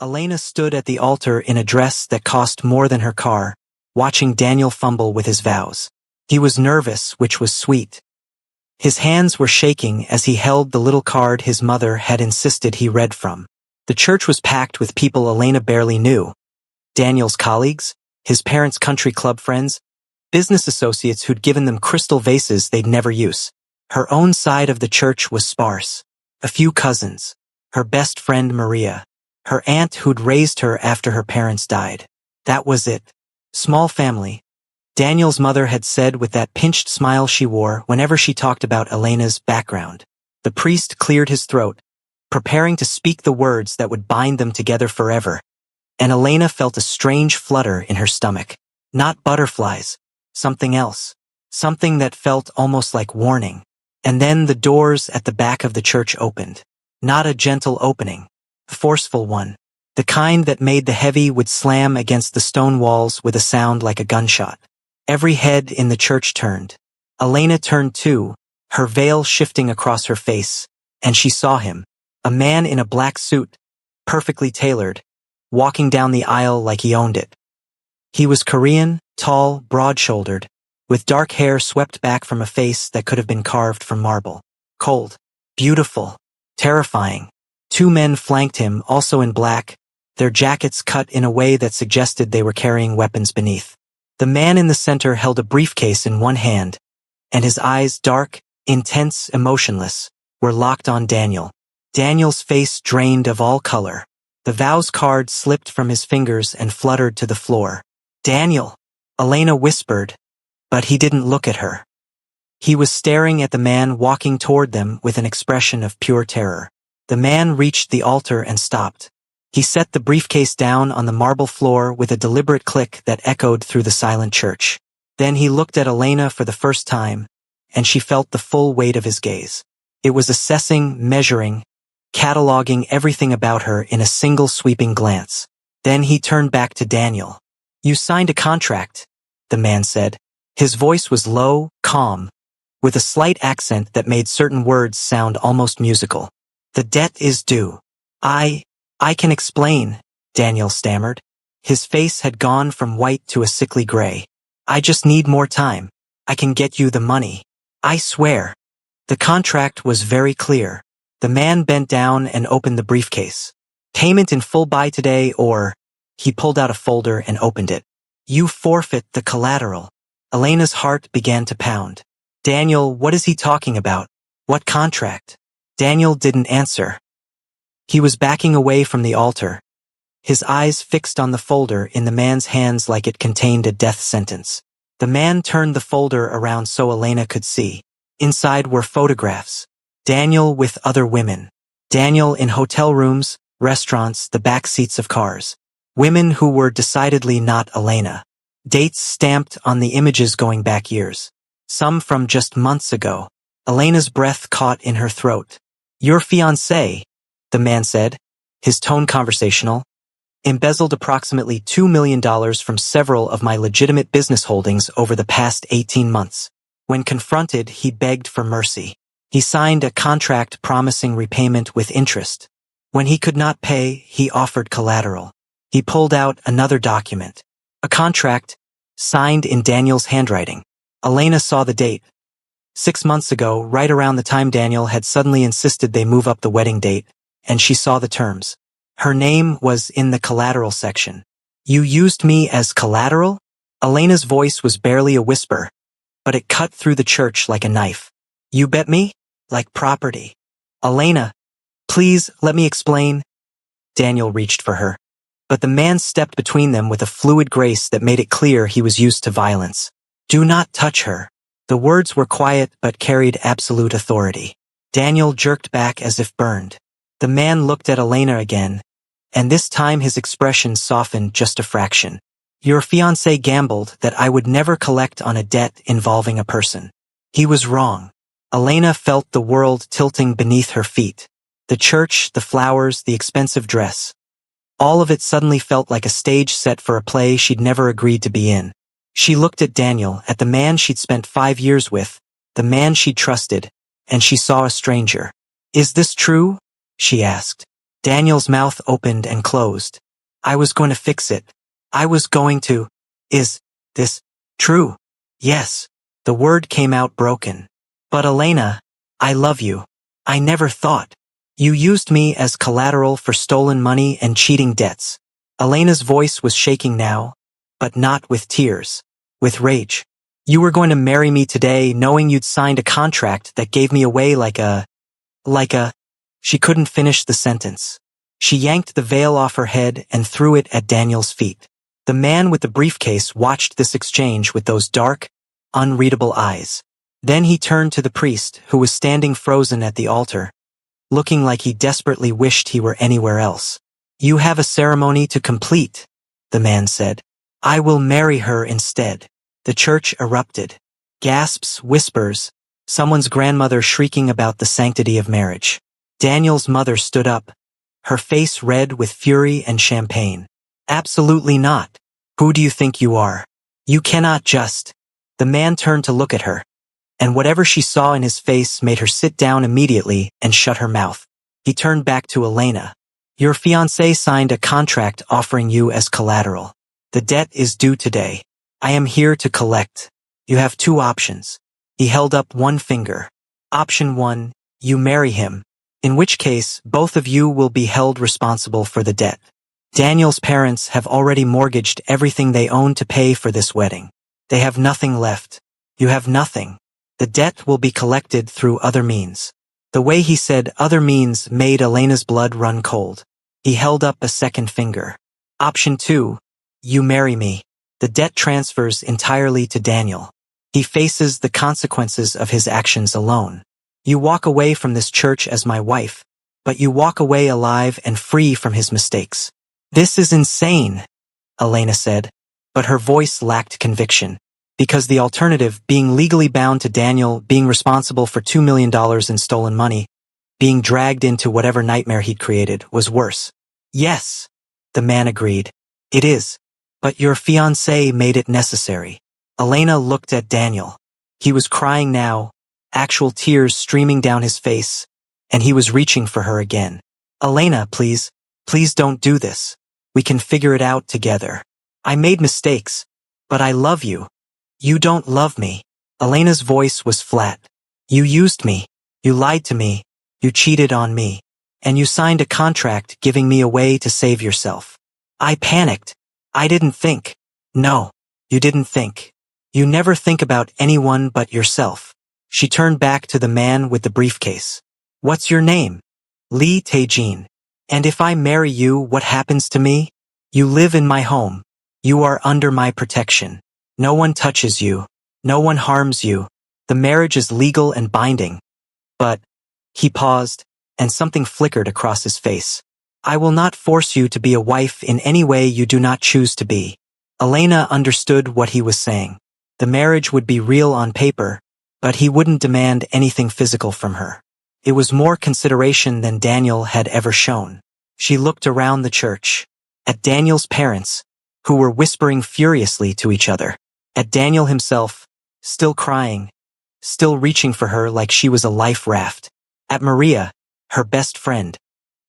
Elena stood at the altar in a dress that cost more than her car, watching Daniel fumble with his vows. He was nervous, which was sweet. His hands were shaking as he held the little card his mother had insisted he read from. The church was packed with people Elena barely knew. Daniel's colleagues, his parents' country club friends, business associates who'd given them crystal vases they'd never use. Her own side of the church was sparse. A few cousins. Her best friend Maria. Her aunt who'd raised her after her parents died. That was it. Small family. Daniel's mother had said with that pinched smile she wore whenever she talked about Elena's background. The priest cleared his throat, preparing to speak the words that would bind them together forever. And Elena felt a strange flutter in her stomach. Not butterflies. Something else. Something that felt almost like warning. And then the doors at the back of the church opened. Not a gentle opening. A forceful one. The kind that made the heavy would slam against the stone walls with a sound like a gunshot. Every head in the church turned. Elena turned too, her veil shifting across her face, and she saw him. A man in a black suit, perfectly tailored, walking down the aisle like he owned it. He was Korean, tall, broad-shouldered, with dark hair swept back from a face that could have been carved from marble. Cold, beautiful, terrifying. Two men flanked him, also in black, their jackets cut in a way that suggested they were carrying weapons beneath. The man in the center held a briefcase in one hand, and his eyes, dark, intense, emotionless, were locked on Daniel. Daniel's face drained of all color. The vows card slipped from his fingers and fluttered to the floor. "Daniel," Elena whispered, but he didn't look at her. He was staring at the man walking toward them with an expression of pure terror. The man reached the altar and stopped. He set the briefcase down on the marble floor with a deliberate click that echoed through the silent church. Then he looked at Elena for the first time, and she felt the full weight of his gaze. It was assessing, measuring, cataloging everything about her in a single sweeping glance. Then he turned back to Daniel. "You signed a contract," the man said. His voice was low, calm, with a slight accent that made certain words sound almost musical. "The debt is due. I can explain," Daniel stammered. His face had gone from white to a sickly gray. "I just need more time. I can get you the money. I swear." The contract was very clear. The man bent down and opened the briefcase. "Payment in full by today or—" He pulled out a folder and opened it. "You forfeit the collateral." Elena's heart began to pound. "Daniel, what is he talking about? What contract?" Daniel didn't answer. He was backing away from the altar, his eyes fixed on the folder in the man's hands like it contained a death sentence. The man turned the folder around so Elena could see. Inside were photographs. Daniel with other women. Daniel in hotel rooms, restaurants, the back seats of cars. Women who were decidedly not Elena. Dates stamped on the images going back years. Some from just months ago. Elena's breath caught in her throat. "Your fiancé," the man said, his tone conversational, "embezzled approximately $2 million from several of my legitimate business holdings over the past 18 months. When confronted, he begged for mercy. He signed a contract promising repayment with interest. When he could not pay, he offered collateral. He pulled out another document. A contract, signed in Daniel's handwriting. Elena saw the date. 6 months ago, right around the time Daniel had suddenly insisted they move up the wedding date, and she saw the terms. Her name was in the collateral section. "You used me as collateral?" Elena's voice was barely a whisper, but it cut through the church like a knife. "You bet me? Like property." "Elena, please, let me explain." Daniel reached for her, but the man stepped between them with a fluid grace that made it clear he was used to violence. "Do not touch her." The words were quiet but carried absolute authority. Daniel jerked back as if burned. The man looked at Elena again, and this time his expression softened just a fraction. "Your fiancé gambled that I would never collect on a debt involving a person. He was wrong." Elena felt the world tilting beneath her feet. The church, the flowers, the expensive dress. All of it suddenly felt like a stage set for a play she'd never agreed to be in. She looked at Daniel, at the man she'd spent 5 years with, the man she'd trusted, and she saw a stranger. "Is this true?" she asked. Daniel's mouth opened and closed. I was going to fix it. I was going to. Is this true? Yes. The word came out broken. But Elena, I love you. I never thought. You used me as collateral for stolen money and cheating debts. Elena's voice was shaking now, but not with tears, with rage. You were going to marry me today knowing you'd signed a contract that gave me away like a... She couldn't finish the sentence. She yanked the veil off her head and threw it at Daniel's feet. The man with the briefcase watched this exchange with those dark, unreadable eyes. Then he turned to the priest, who was standing frozen at the altar, looking like he desperately wished he were anywhere else. You have a ceremony to complete, the man said. I will marry her instead. The church erupted. Gasps, whispers, someone's grandmother shrieking about the sanctity of marriage. Daniel's mother stood up, her face red with fury and champagne. Absolutely not. Who do you think you are? You cannot just. The man turned to look at her, and whatever she saw in his face made her sit down immediately and shut her mouth. He turned back to Elena. Your fiancé signed a contract offering you as collateral. The debt is due today. I am here to collect. You have two options. He held up one finger. Option 1, you marry him, in which case both of you will be held responsible for the debt. Daniel's parents have already mortgaged everything they own to pay for this wedding. They have nothing left. You have nothing. The debt will be collected through other means. The way he said other means made Elena's blood run cold. He held up a second finger. Option 2, you marry me. The debt transfers entirely to Daniel. He faces the consequences of his actions alone. You walk away from this church as my wife, but you walk away alive and free from his mistakes. This is insane, Elena said, but her voice lacked conviction, because the alternative, being legally bound to Daniel, being responsible for $2 million in stolen money, being dragged into whatever nightmare he'd created, was worse. Yes, the man agreed. It is. But your fiancé made it necessary. Elena looked at Daniel. He was crying now, actual tears streaming down his face, and he was reaching for her again. Elena, please don't do this. We can figure it out together. I made mistakes, but I love you. You don't love me. Elena's voice was flat. You used me. You lied to me. You cheated on me. And you signed a contract giving me away to save yourself. I panicked. I didn't think. No, you didn't think. You never think about anyone but yourself. She turned back to the man with the briefcase. What's your name? Lee Tae-jin. And if I marry you, what happens to me? You live in my home. You are under my protection. No one touches you. No one harms you. The marriage is legal and binding. But, he paused, and something flickered across his face. I will not force you to be a wife in any way you do not choose to be. Elena understood what he was saying. The marriage would be real on paper, but he wouldn't demand anything physical from her. It was more consideration than Daniel had ever shown. She looked around the church, at Daniel's parents, who were whispering furiously to each other, at Daniel himself, still crying, still reaching for her like she was a life raft, at Maria, her best friend,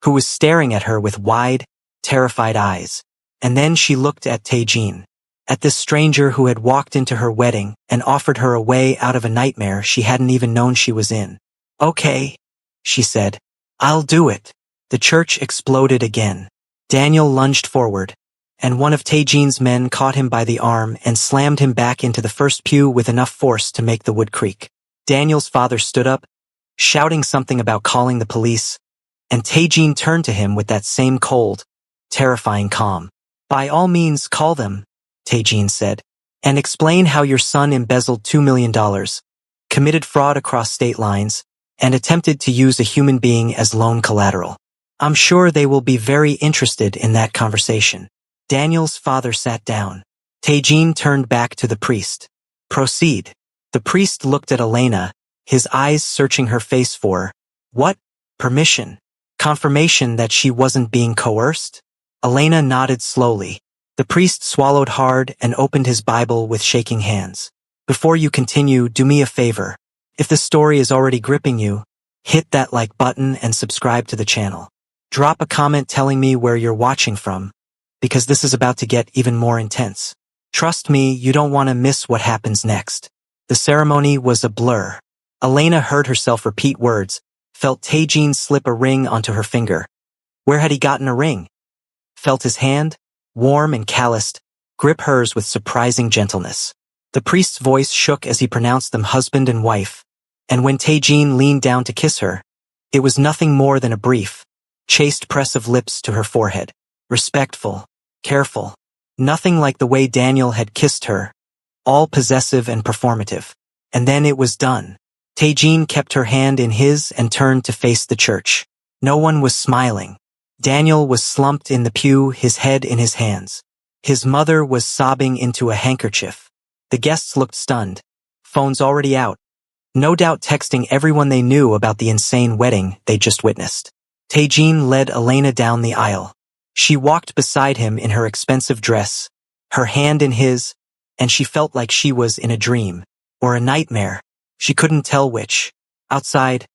who was staring at her with wide, terrified eyes. And then she looked at Tae-jin, at this stranger who had walked into her wedding and offered her a way out of a nightmare she hadn't even known she was in. Okay, she said. I'll do it. The church exploded again. Daniel lunged forward, and one of Tae-jin's men caught him by the arm and slammed him back into the first pew with enough force to make the wood creak. Daniel's father stood up, shouting something about calling the police, and Tae-jin turned to him with that same cold, terrifying calm. By all means, call them, Tae-jin said, and explain how your son embezzled $2 million, committed fraud across state lines, and attempted to use a human being as loan collateral. I'm sure they will be very interested in that conversation. Daniel's father sat down. Tae-jin turned back to the priest. Proceed. The priest looked at Elena, his eyes searching her face for, what? Permission? Confirmation that she wasn't being coerced? Elena nodded slowly. The priest swallowed hard and opened his Bible with shaking hands. Before you continue, do me a favor. If the story is already gripping you, hit that like button and subscribe to the channel. Drop a comment telling me where you're watching from, because this is about to get even more intense. Trust me, you don't want to miss what happens next. The ceremony was a blur. Elena heard herself repeat words, felt Taejin slip a ring onto her finger. Where had he gotten a ring? Felt his hand, warm and calloused, grip hers with surprising gentleness. The priest's voice shook as he pronounced them husband and wife, and when Taejin leaned down to kiss her, it was nothing more than a brief, chaste press of lips to her forehead. Respectful, careful, nothing like the way Daniel had kissed her, all possessive and performative. And then it was done. Taejin kept her hand in his and turned to face the church. No one was smiling. Daniel was slumped in the pew, his head in his hands. His mother was sobbing into a handkerchief. The guests looked stunned, phones already out, no doubt texting everyone they knew about the insane wedding they just witnessed. Taejin led Elena down the aisle. She walked beside him in her expensive dress, her hand in his, and she felt like she was in a dream, or a nightmare. She couldn't tell which. Outside,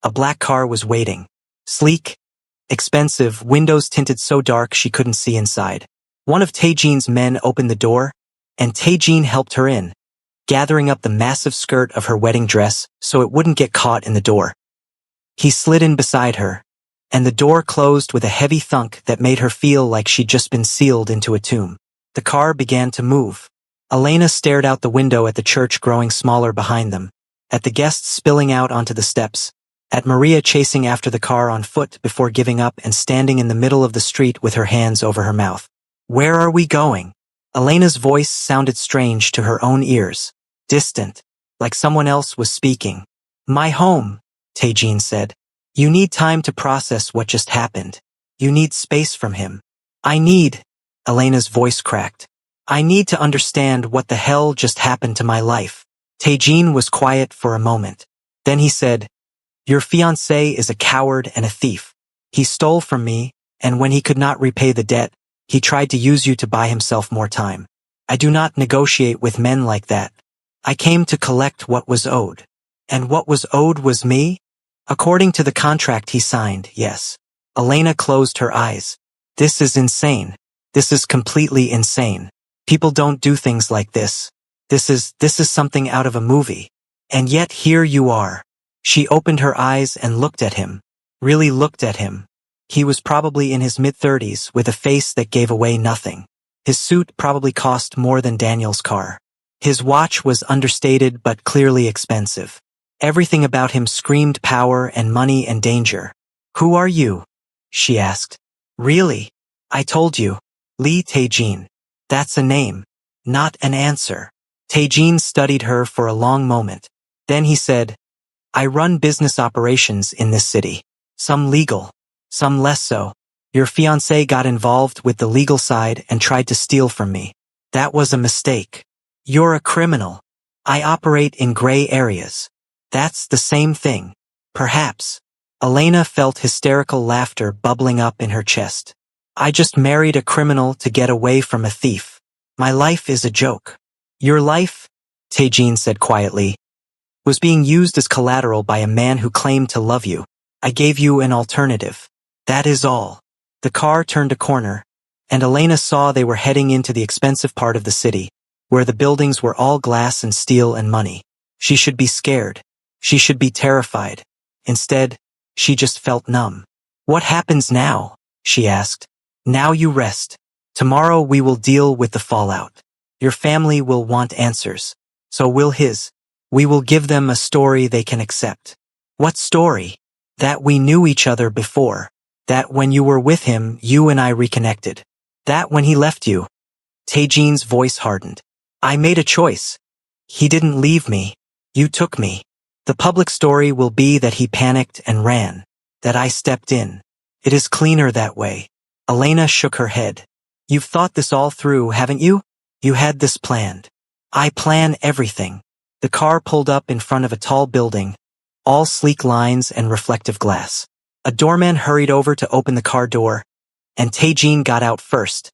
a black car was waiting. Sleek, expensive, windows tinted so dark she couldn't see inside. One of Taejin's men opened the door, and Taejin helped her in, gathering up the massive skirt of her wedding dress so it wouldn't get caught in the door. He slid in beside her, and the door closed with a heavy thunk that made her feel like she'd just been sealed into a tomb. The car began to move. Elena stared out the window at the church growing smaller behind them, at the guests spilling out onto the steps, at Maria chasing after the car on foot before giving up and standing in the middle of the street with her hands over her mouth. Where are we going? Elena's voice sounded strange to her own ears, distant, like someone else was speaking. My home, Taejin said. You need time to process what just happened. You need space from him. Elena's voice cracked. I need to understand what the hell just happened to my life. Taejin was quiet for a moment. Then he said, your fiancé is a coward and a thief. He stole from me, and when he could not repay the debt, he tried to use you to buy himself more time. I do not negotiate with men like that. I came to collect what was owed. And what was owed was me? According to the contract he signed, yes. Elena closed her eyes. This is insane. This is completely insane. People don't do things like this. This is something out of a movie. And yet here you are. She opened her eyes and looked at him. Really looked at him. He was probably in his mid-30s with a face that gave away nothing. His suit probably cost more than Daniel's car. His watch was understated but clearly expensive. Everything about him screamed power and money and danger. Who are you? She asked. Really? I told you. Lee Taejin. That's a name, not an answer. Taejin studied her for a long moment. Then he said, I run business operations in this city. Some legal, some less so. Your fiancé got involved with the legal side and tried to steal from me. That was a mistake. You're a criminal. I operate in gray areas. That's the same thing. Perhaps. Elena felt hysterical laughter bubbling up in her chest. I just married a criminal to get away from a thief. My life is a joke. Your life, Taejin said quietly, was being used as collateral by a man who claimed to love you. I gave you an alternative. That is all. The car turned a corner, and Elena saw they were heading into the expensive part of the city, where the buildings were all glass and steel and money. She should be scared. She should be terrified. Instead, she just felt numb. What happens now? She asked. Now you rest. Tomorrow we will deal with the fallout. Your family will want answers. So will his. We will give them a story they can accept. What story? That we knew each other before. That when you were with him, you and I reconnected. That when he left you. Taejin's voice hardened. I made a choice. He didn't leave me. You took me. The public story will be that he panicked and ran. That I stepped in. It is cleaner that way. Elena shook her head. You've thought this all through, haven't you? You had this planned. I plan everything. The car pulled up in front of a tall building, all sleek lines and reflective glass. A doorman hurried over to open the car door, and Taejin got out first,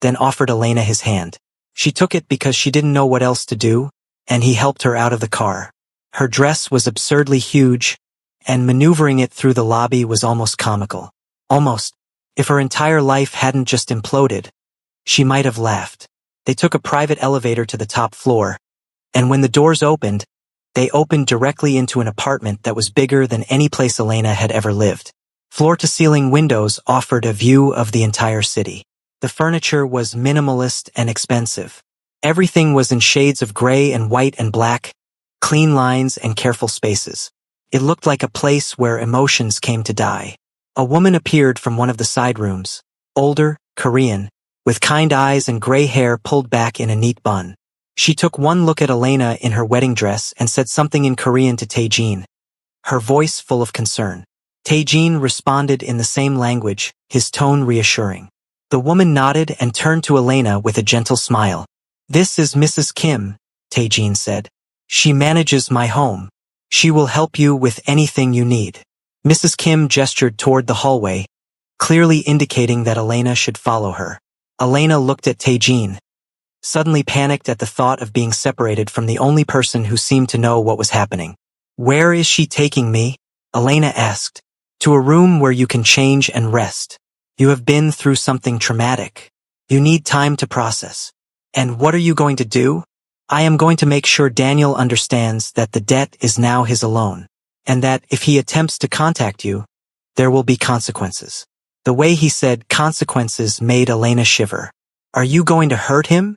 then offered Elena his hand. She took it because she didn't know what else to do, and he helped her out of the car. Her dress was absurdly huge, and maneuvering it through the lobby was almost comical. Almost. If her entire life hadn't just imploded, she might have laughed. They took a private elevator to the top floor, and when the doors opened, they opened directly into an apartment that was bigger than any place Elena had ever lived. Floor-to-ceiling windows offered a view of the entire city. The furniture was minimalist and expensive. Everything was in shades of gray and white and black, clean lines and careful spaces. It looked like a place where emotions came to die. A woman appeared from one of the side rooms, older, Korean, with kind eyes and gray hair pulled back in a neat bun. She took one look at Elena in her wedding dress and said something in Korean to Tae-jin, her voice full of concern. Tae-jin responded in the same language, his tone reassuring. The woman nodded and turned to Elena with a gentle smile. "This is Mrs. Kim," Tae-jin said. "She manages my home. She will help you with anything you need." Mrs. Kim gestured toward the hallway, clearly indicating that Elena should follow her. Elena looked at Tae-jin, suddenly panicked at the thought of being separated from the only person who seemed to know what was happening. "Where is she taking me?" Elena asked. "To a room where you can change and rest. You have been through something traumatic. You need time to process." "And what are you going to do?" "I am going to make sure Daniel understands that the debt is now his alone, and that if he attempts to contact you, there will be consequences." The way he said consequences made Elena shiver. "Are you going to hurt him?"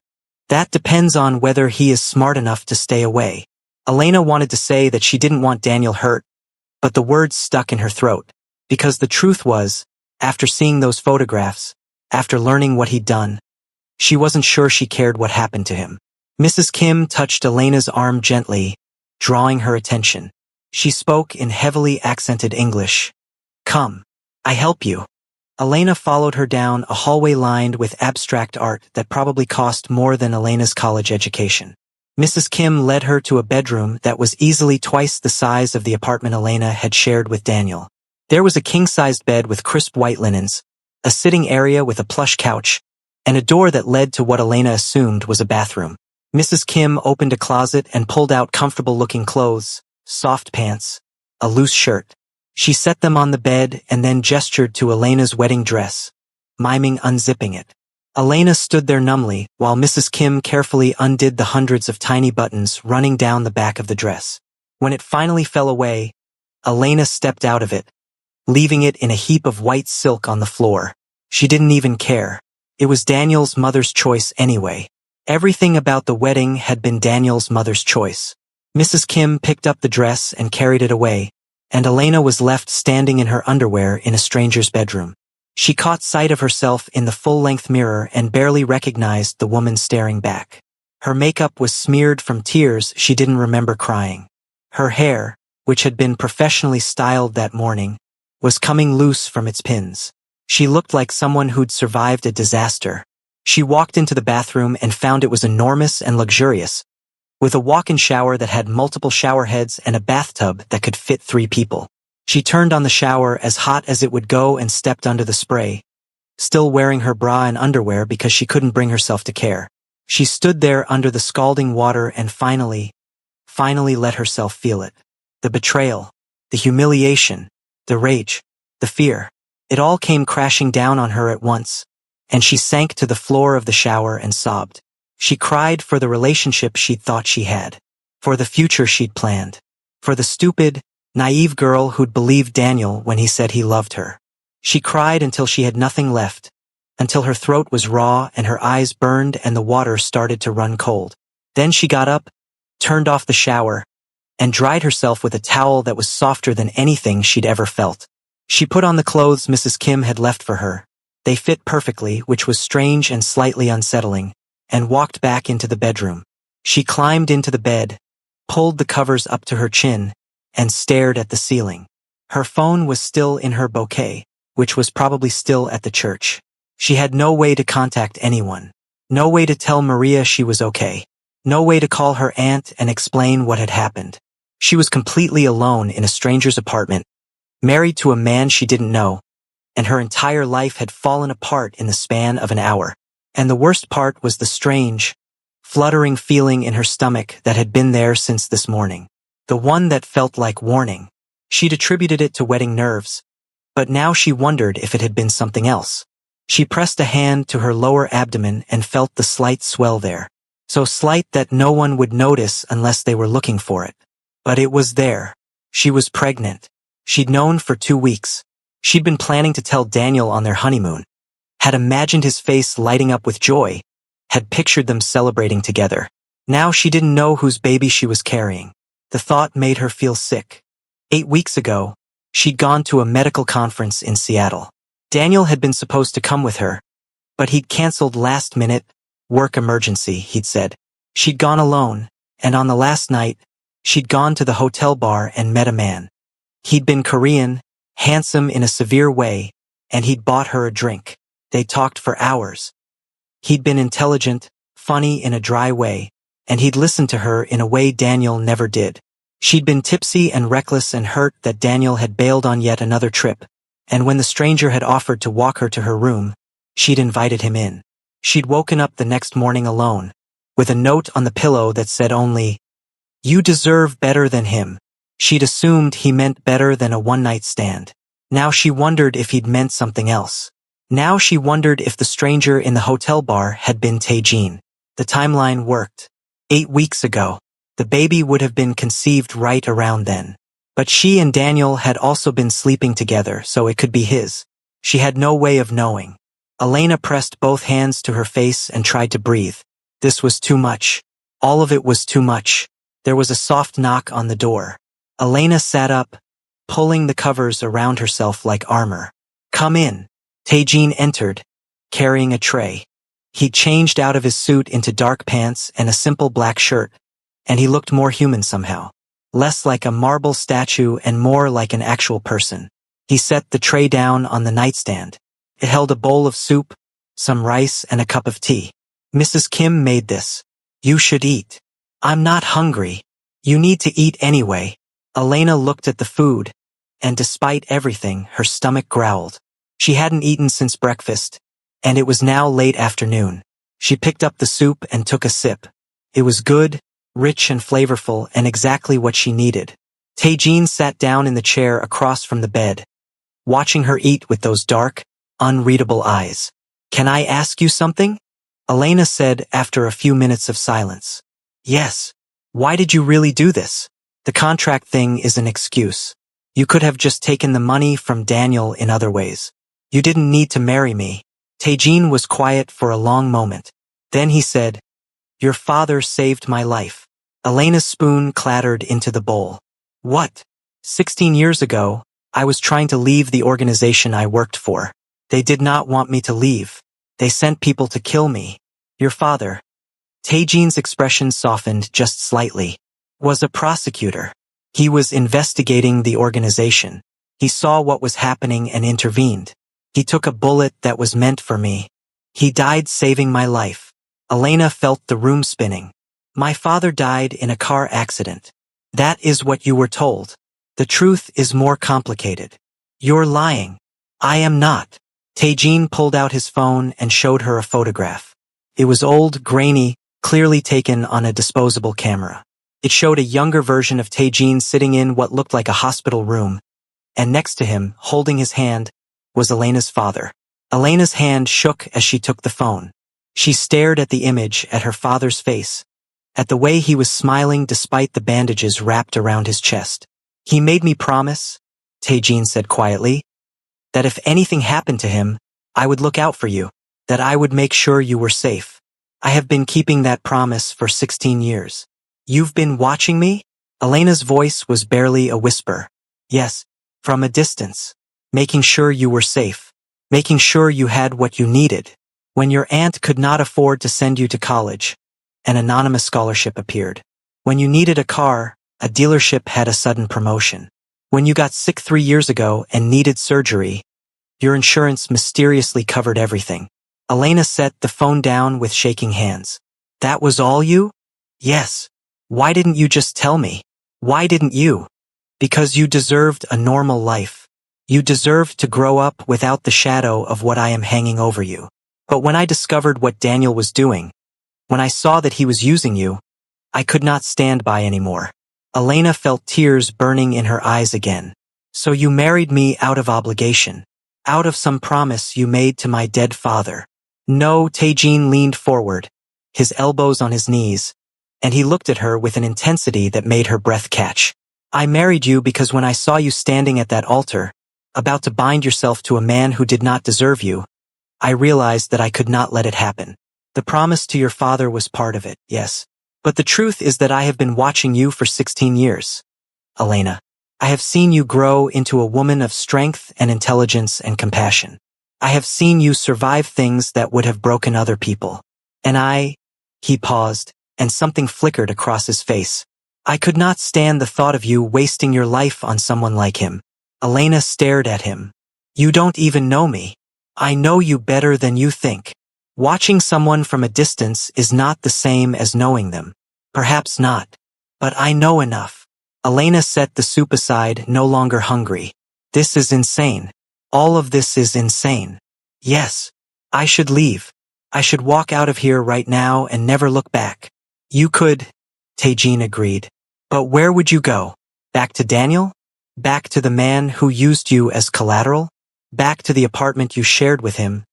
"That depends on whether he is smart enough to stay away." Elena wanted to say that she didn't want Daniel hurt, but the words stuck in her throat, because the truth was, after seeing those photographs, after learning what he'd done, she wasn't sure she cared what happened to him. Mrs. Kim touched Elena's arm gently, drawing her attention. She spoke in heavily accented English. "Come. I help you." Elena followed her down a hallway lined with abstract art that probably cost more than Elena's college education. Mrs. Kim led her to a bedroom that was easily twice the size of the apartment Elena had shared with Daniel. There was a king-sized bed with crisp white linens, a sitting area with a plush couch, and a door that led to what Elena assumed was a bathroom. Mrs. Kim opened a closet and pulled out comfortable-looking clothes, soft pants, a loose shirt. She set them on the bed and then gestured to Elena's wedding dress, miming unzipping it. Elena stood there numbly while Mrs. Kim carefully undid the hundreds of tiny buttons running down the back of the dress. When it finally fell away, Elena stepped out of it, leaving it in a heap of white silk on the floor. She didn't even care. It was Daniel's mother's choice anyway. Everything about the wedding had been Daniel's mother's choice. Mrs. Kim picked up the dress and carried it away, and Elena was left standing in her underwear in a stranger's bedroom. She caught sight of herself in the full-length mirror and barely recognized the woman staring back. Her makeup was smeared from tears she didn't remember crying. Her hair, which had been professionally styled that morning, was coming loose from its pins. She looked like someone who'd survived a disaster. She walked into the bathroom and found it was enormous and luxurious, with a walk-in shower that had multiple shower heads and a bathtub that could fit 3 people. She turned on the shower as hot as it would go and stepped under the spray, still wearing her bra and underwear because she couldn't bring herself to care. She stood there under the scalding water and finally let herself feel it. The betrayal, the humiliation, the rage, the fear. It all came crashing down on her at once, and she sank to the floor of the shower and sobbed. She cried for the relationship she'd thought she had, for the future she'd planned, for the stupid, naive girl who'd believed Daniel when he said he loved her. She cried until she had nothing left, until her throat was raw and her eyes burned and the water started to run cold. Then she got up, turned off the shower, and dried herself with a towel that was softer than anything she'd ever felt. She put on the clothes Mrs. Kim had left for her. They fit perfectly, which was strange and slightly unsettling, and walked back into the bedroom. She climbed into the bed, pulled the covers up to her chin, and stared at the ceiling. Her phone was still in her bouquet, which was probably still at the church. She had no way to contact anyone. No way to tell Maria she was okay. No way to call her aunt and explain what had happened. She was completely alone in a stranger's apartment, married to a man she didn't know, and her entire life had fallen apart in the span of an hour. And the worst part was the strange, fluttering feeling in her stomach that had been there since this morning. The one that felt like warning. She'd attributed it to wedding nerves, but now she wondered if it had been something else. She pressed a hand to her lower abdomen and felt the slight swell there. So slight that no one would notice unless they were looking for it. But it was there. She was pregnant. She'd known for 2 weeks. She'd been planning to tell Daniel on their honeymoon. Had imagined his face lighting up with joy. Had pictured them celebrating together. Now she didn't know whose baby she was carrying. The thought made her feel sick. 8 weeks ago, she'd gone to a medical conference in Seattle. Daniel had been supposed to come with her, but he'd canceled last minute, work emergency, he'd said. She'd gone alone, and on the last night, she'd gone to the hotel bar and met a man. He'd been Korean, handsome in a severe way, and he'd bought her a drink. They talked for hours. He'd been intelligent, funny in a dry way, and he'd listened to her in a way Daniel never did. She'd been tipsy and reckless and hurt that Daniel had bailed on yet another trip, and when the stranger had offered to walk her to her room, she'd invited him in. She'd woken up the next morning alone, with a note on the pillow that said only, "You deserve better than him." She'd assumed he meant better than a one-night stand. Now she wondered if he'd meant something else. Now she wondered if the stranger in the hotel bar had been Tae-jin. The timeline worked. 8 weeks ago. The baby would have been conceived right around then. But she and Daniel had also been sleeping together, so it could be his. She had no way of knowing. Elena pressed both hands to her face and tried to breathe. This was too much. All of it was too much. There was a soft knock on the door. Elena sat up, pulling the covers around herself like armor. "Come in." Tae-jin entered, carrying a tray. He changed out of his suit into dark pants and a simple black shirt, and he looked more human somehow. Less like a marble statue and more like an actual person. He set the tray down on the nightstand. It held a bowl of soup, some rice, and a cup of tea. "Mrs. Kim made this. You should eat." "I'm not hungry." "You need to eat anyway." Elena looked at the food, and despite everything, her stomach growled. She hadn't eaten since breakfast, and it was now late afternoon. She picked up the soup and took a sip. It was good, rich and flavorful, and exactly what she needed. Tae-jin sat down in the chair across from the bed, watching her eat with those dark, unreadable eyes. "Can I ask you something?" Elena said after a few minutes of silence. "Yes. Why did you really do this?" "The contract thing is an excuse. You could have just taken the money from Daniel in other ways. You didn't need to marry me." Tae-jin was quiet for a long moment. Then he said, "Your father saved my life." Elena's spoon clattered into the bowl. "What?" 16 years ago, I was trying to leave the organization I worked for. They did not want me to leave. They sent people to kill me. Your father." Tae-jin's expression softened just slightly. "Was a prosecutor. He was investigating the organization. He saw what was happening and intervened. He took a bullet that was meant for me. He died saving my life." Elena felt the room spinning. "My father died in a car accident." "That is what you were told. The truth is more complicated." "You're lying." "I am not." Tae-jin pulled out his phone and showed her a photograph. It was old, grainy, clearly taken on a disposable camera. It showed a younger version of Tae-jin sitting in what looked like a hospital room, and next to him, holding his hand, was Elena's father. Elena's hand shook as she took the phone. She stared at the image, at her father's face, at the way he was smiling despite the bandages wrapped around his chest. "He made me promise," Tae-jin said quietly, "that if anything happened to him, I would look out for you, that I would make sure you were safe. I have been keeping that promise for 16 years. You've been watching me?" Elena's voice was barely a whisper. "Yes, from a distance. Making sure you were safe. Making sure you had what you needed. When your aunt could not afford to send you to college, an anonymous scholarship appeared. When you needed a car, a dealership had a sudden promotion. When you got sick 3 years ago and needed surgery, your insurance mysteriously covered everything." Elena set the phone down with shaking hands. "That was all you?" "Yes. Why didn't you just tell me? Why didn't you?" "Because you deserved a normal life. You deserved to grow up without the shadow of what I am hanging over you. But when I discovered what Daniel was doing, when I saw that he was using you, I could not stand by anymore." Elena felt tears burning in her eyes again. So you married me out of obligation, out of some promise you made to my dead father. No, Taejin leaned forward, his elbows on his knees, and he looked at her with an intensity that made her breath catch. I married you because when I saw you standing at that altar, about to bind yourself to a man who did not deserve you, I realized that I could not let it happen. The promise to your father was part of it, yes. But the truth is that I have been watching you for 16 years. Elena, I have seen you grow into a woman of strength and intelligence and compassion. I have seen you survive things that would have broken other people. And he paused, and something flickered across his face. I could not stand the thought of you wasting your life on someone like him. Elena stared at him. You don't even know me. I know you better than you think. Watching someone from a distance is not the same as knowing them. Perhaps not. But I know enough. Elena set the soup aside, no longer hungry. This is insane. All of this is insane. Yes. I should leave. I should walk out of here right now and never look back. You could, Taejin agreed. But where would you go? Back to Daniel? Back to the man who used you as collateral? Back to the apartment you shared with him,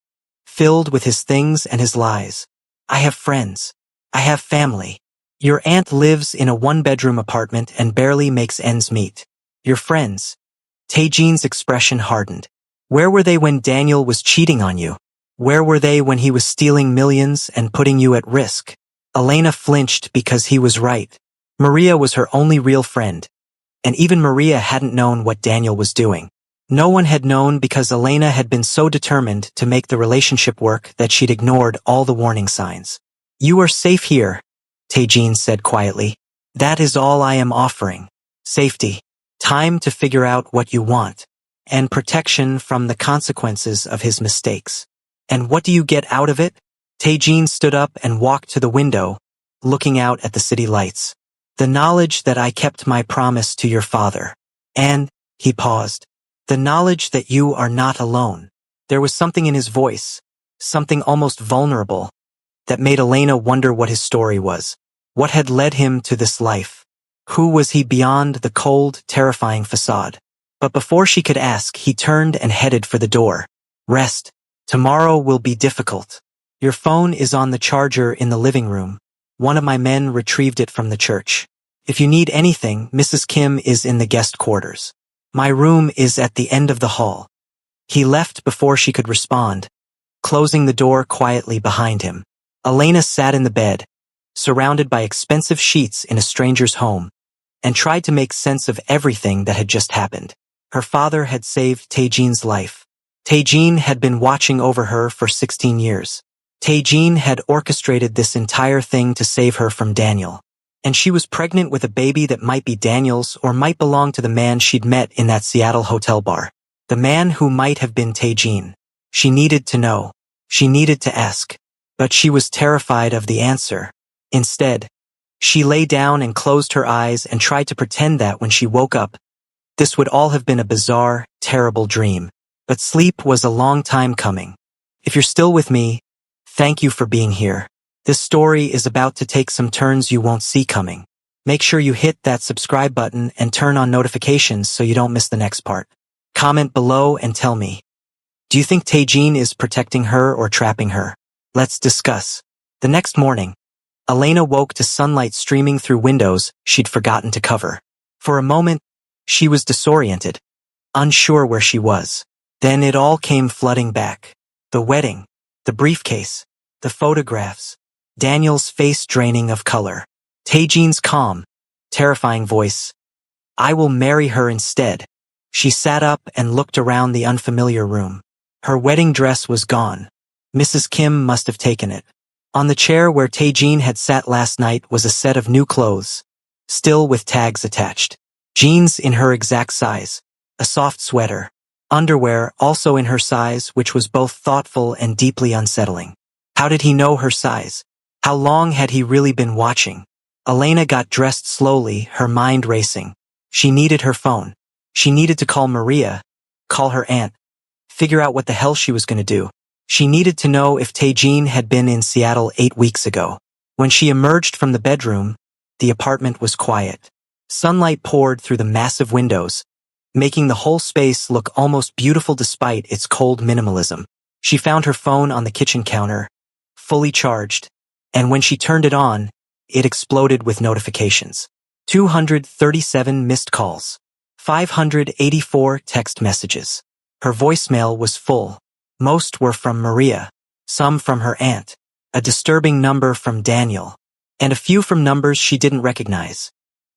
filled with his things and his lies. I have friends. I have family. Your aunt lives in a one-bedroom apartment and barely makes ends meet. Your friends. Taejin's expression hardened. Where were they when Daniel was cheating on you? Where were they when he was stealing millions and putting you at risk? Elena flinched because he was right. Maria was her only real friend. And even Maria hadn't known what Daniel was doing. No one had known because Elena had been so determined to make the relationship work that she'd ignored all the warning signs. You are safe here, Taejin said quietly. That is all I am offering. Safety. Time to figure out what you want. And protection from the consequences of his mistakes. And what do you get out of it? Taejin stood up and walked to the window, looking out at the city lights. The knowledge that I kept my promise to your father. And, he paused. The knowledge that you are not alone. There was something in his voice, something almost vulnerable, that made Elena wonder what his story was. What had led him to this life? Who was he beyond the cold, terrifying facade? But before she could ask, he turned and headed for the door. Rest. Tomorrow will be difficult. Your phone is on the charger in the living room. One of my men retrieved it from the church. If you need anything, Mrs. Kim is in the guest quarters. My room is at the end of the hall. He left before she could respond, closing the door quietly behind him. Elena sat in the bed, surrounded by expensive sheets in a stranger's home, and tried to make sense of everything that had just happened. Her father had saved Taejin's life. Taejin had been watching over her for 16 years. Taejin had orchestrated this entire thing to save her from Daniel. And she was pregnant with a baby that might be Daniel's or might belong to the man she'd met in that Seattle hotel bar. The man who might have been Taejin. She needed to know. She needed to ask. But she was terrified of the answer. Instead, she lay down and closed her eyes and tried to pretend that when she woke up, this would all have been a bizarre, terrible dream. But sleep was a long time coming. If you're still with me, thank you for being here. This story is about to take some turns you won't see coming. Make sure you hit that subscribe button and turn on notifications so you don't miss the next part. Comment below and tell me. Do you think Taejin is protecting her or trapping her? Let's discuss. The next morning, Elena woke to sunlight streaming through windows she'd forgotten to cover. For a moment, she was disoriented, unsure where she was. Then it all came flooding back. The wedding, the briefcase, the photographs, Daniel's face draining of color. Taejin's calm, terrifying voice. I will marry her instead. She sat up and looked around the unfamiliar room. Her wedding dress was gone. Mrs. Kim must have taken it. On the chair where Taejin had sat last night was a set of new clothes, still with tags attached. Jeans in her exact size, a soft sweater, underwear also in her size, which was both thoughtful and deeply unsettling. How did he know her size? How long had he really been watching? Elena got dressed slowly, her mind racing. She needed her phone. She needed to call Maria, call her aunt, figure out what the hell she was going to do. She needed to know if Taejin had been in Seattle 8 weeks ago. When she emerged from the bedroom, the apartment was quiet. Sunlight poured through the massive windows, making the whole space look almost beautiful despite its cold minimalism. She found her phone on the kitchen counter, fully charged, and when she turned it on, it exploded with notifications. 237 missed calls. 584 text messages. Her voicemail was full. Most were from Maria, some from her aunt, a disturbing number from Daniel, and a few from numbers she didn't recognize.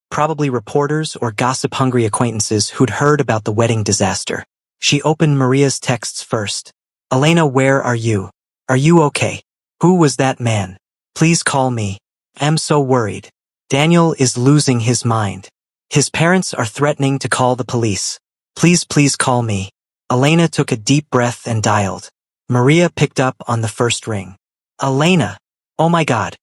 Probably reporters or gossip-hungry acquaintances who'd heard about the wedding disaster. She opened Maria's texts first. Elena, where are you? Are you okay? Who was that man? Please call me. I'm so worried. Daniel is losing his mind. His parents are threatening to call the police. Please call me. Elena took a deep breath and dialed. Maria picked up on the first ring. Elena! Oh my God.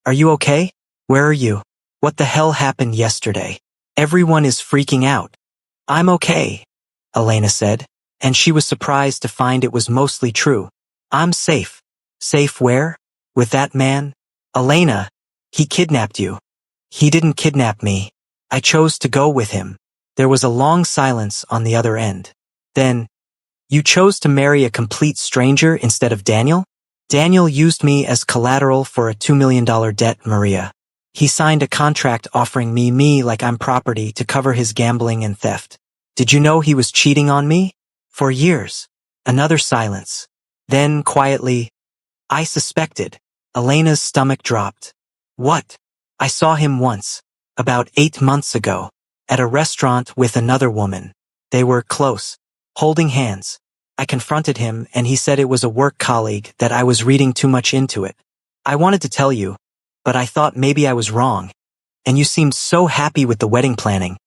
Are you okay? Where are you? What the hell happened yesterday? Everyone is freaking out. I'm okay, Elena said, and she was surprised to find it was mostly true. I'm safe. Safe where? With that man? Elena, he kidnapped you. He didn't kidnap me. I chose to go with him. There was a long silence on the other end. Then, you chose to marry a complete stranger instead of Daniel? Daniel used me as collateral for a $2 million debt, Maria. He signed a contract offering me like I'm property to cover his gambling and theft. Did you know he was cheating on me? For years. Another silence. Then, quietly, I suspected. Elena's stomach dropped. What? I saw him once, about 8 months ago, at a restaurant with another woman. They were close, holding hands. I confronted him and he said it was a work colleague, that I was reading too much into it. I wanted to tell you, but I thought maybe I was wrong. And you seemed so happy with the wedding planning.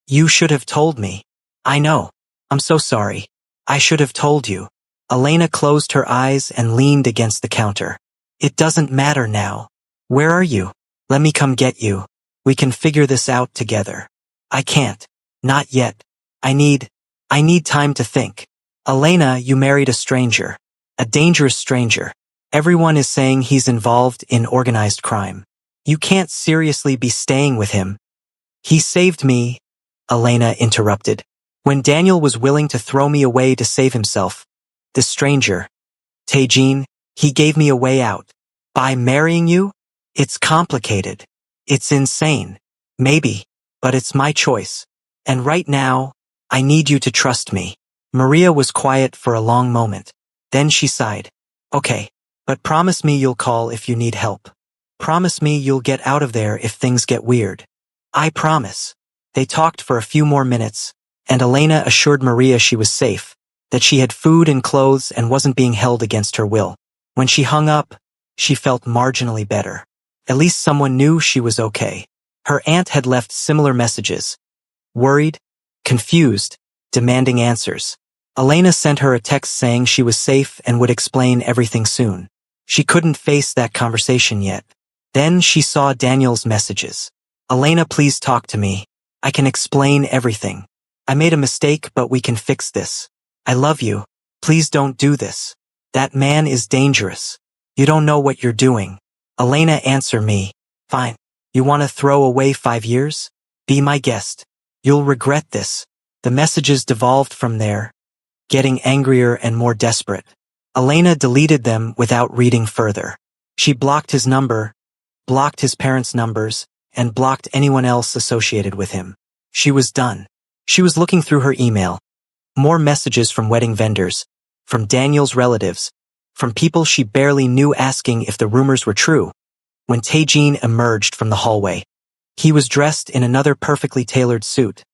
You should have told me. I know. I'm so sorry. I should have told you. Elena closed her eyes and leaned against the counter. It doesn't matter now. Where are you? Let me come get you. We can figure this out together. I can't. Not yet. I need time to think. Elena, you married a stranger. A dangerous stranger. Everyone is saying he's involved in organized crime. You can't seriously be staying with him. He saved me, Elena interrupted. When Daniel was willing to throw me away to save himself. The stranger. Taejin, he gave me a way out. By marrying you? It's complicated. It's insane. Maybe. But it's my choice. And right now, I need you to trust me. Maria was quiet for a long moment. Then she sighed. Okay. But promise me you'll call if you need help. Promise me you'll get out of there if things get weird. I promise. They talked for a few more minutes, and Elena assured Maria she was safe, that she had food and clothes and wasn't being held against her will. When she hung up, she felt marginally better. At least someone knew she was okay. Her aunt had left similar messages. Worried, confused, demanding answers. Elena sent her a text saying she was safe and would explain everything soon. She couldn't face that conversation yet. Then she saw Daniel's messages. Elena, please talk to me. I can explain everything. I made a mistake, but we can fix this. I love you. Please don't do this. That man is dangerous. You don't know what you're doing. Elena, answer me. Fine. You want to throw away 5 years? Be my guest. You'll regret this. The messages devolved from there, getting angrier and more desperate. Elena deleted them without reading further. She blocked his number, blocked his parents' numbers, and blocked anyone else associated with him. She was done. She was looking through her email. More messages from wedding vendors, from Daniel's relatives, from people she barely knew asking if the rumors were true. When Taejin emerged from the hallway, he was dressed in another perfectly tailored suit.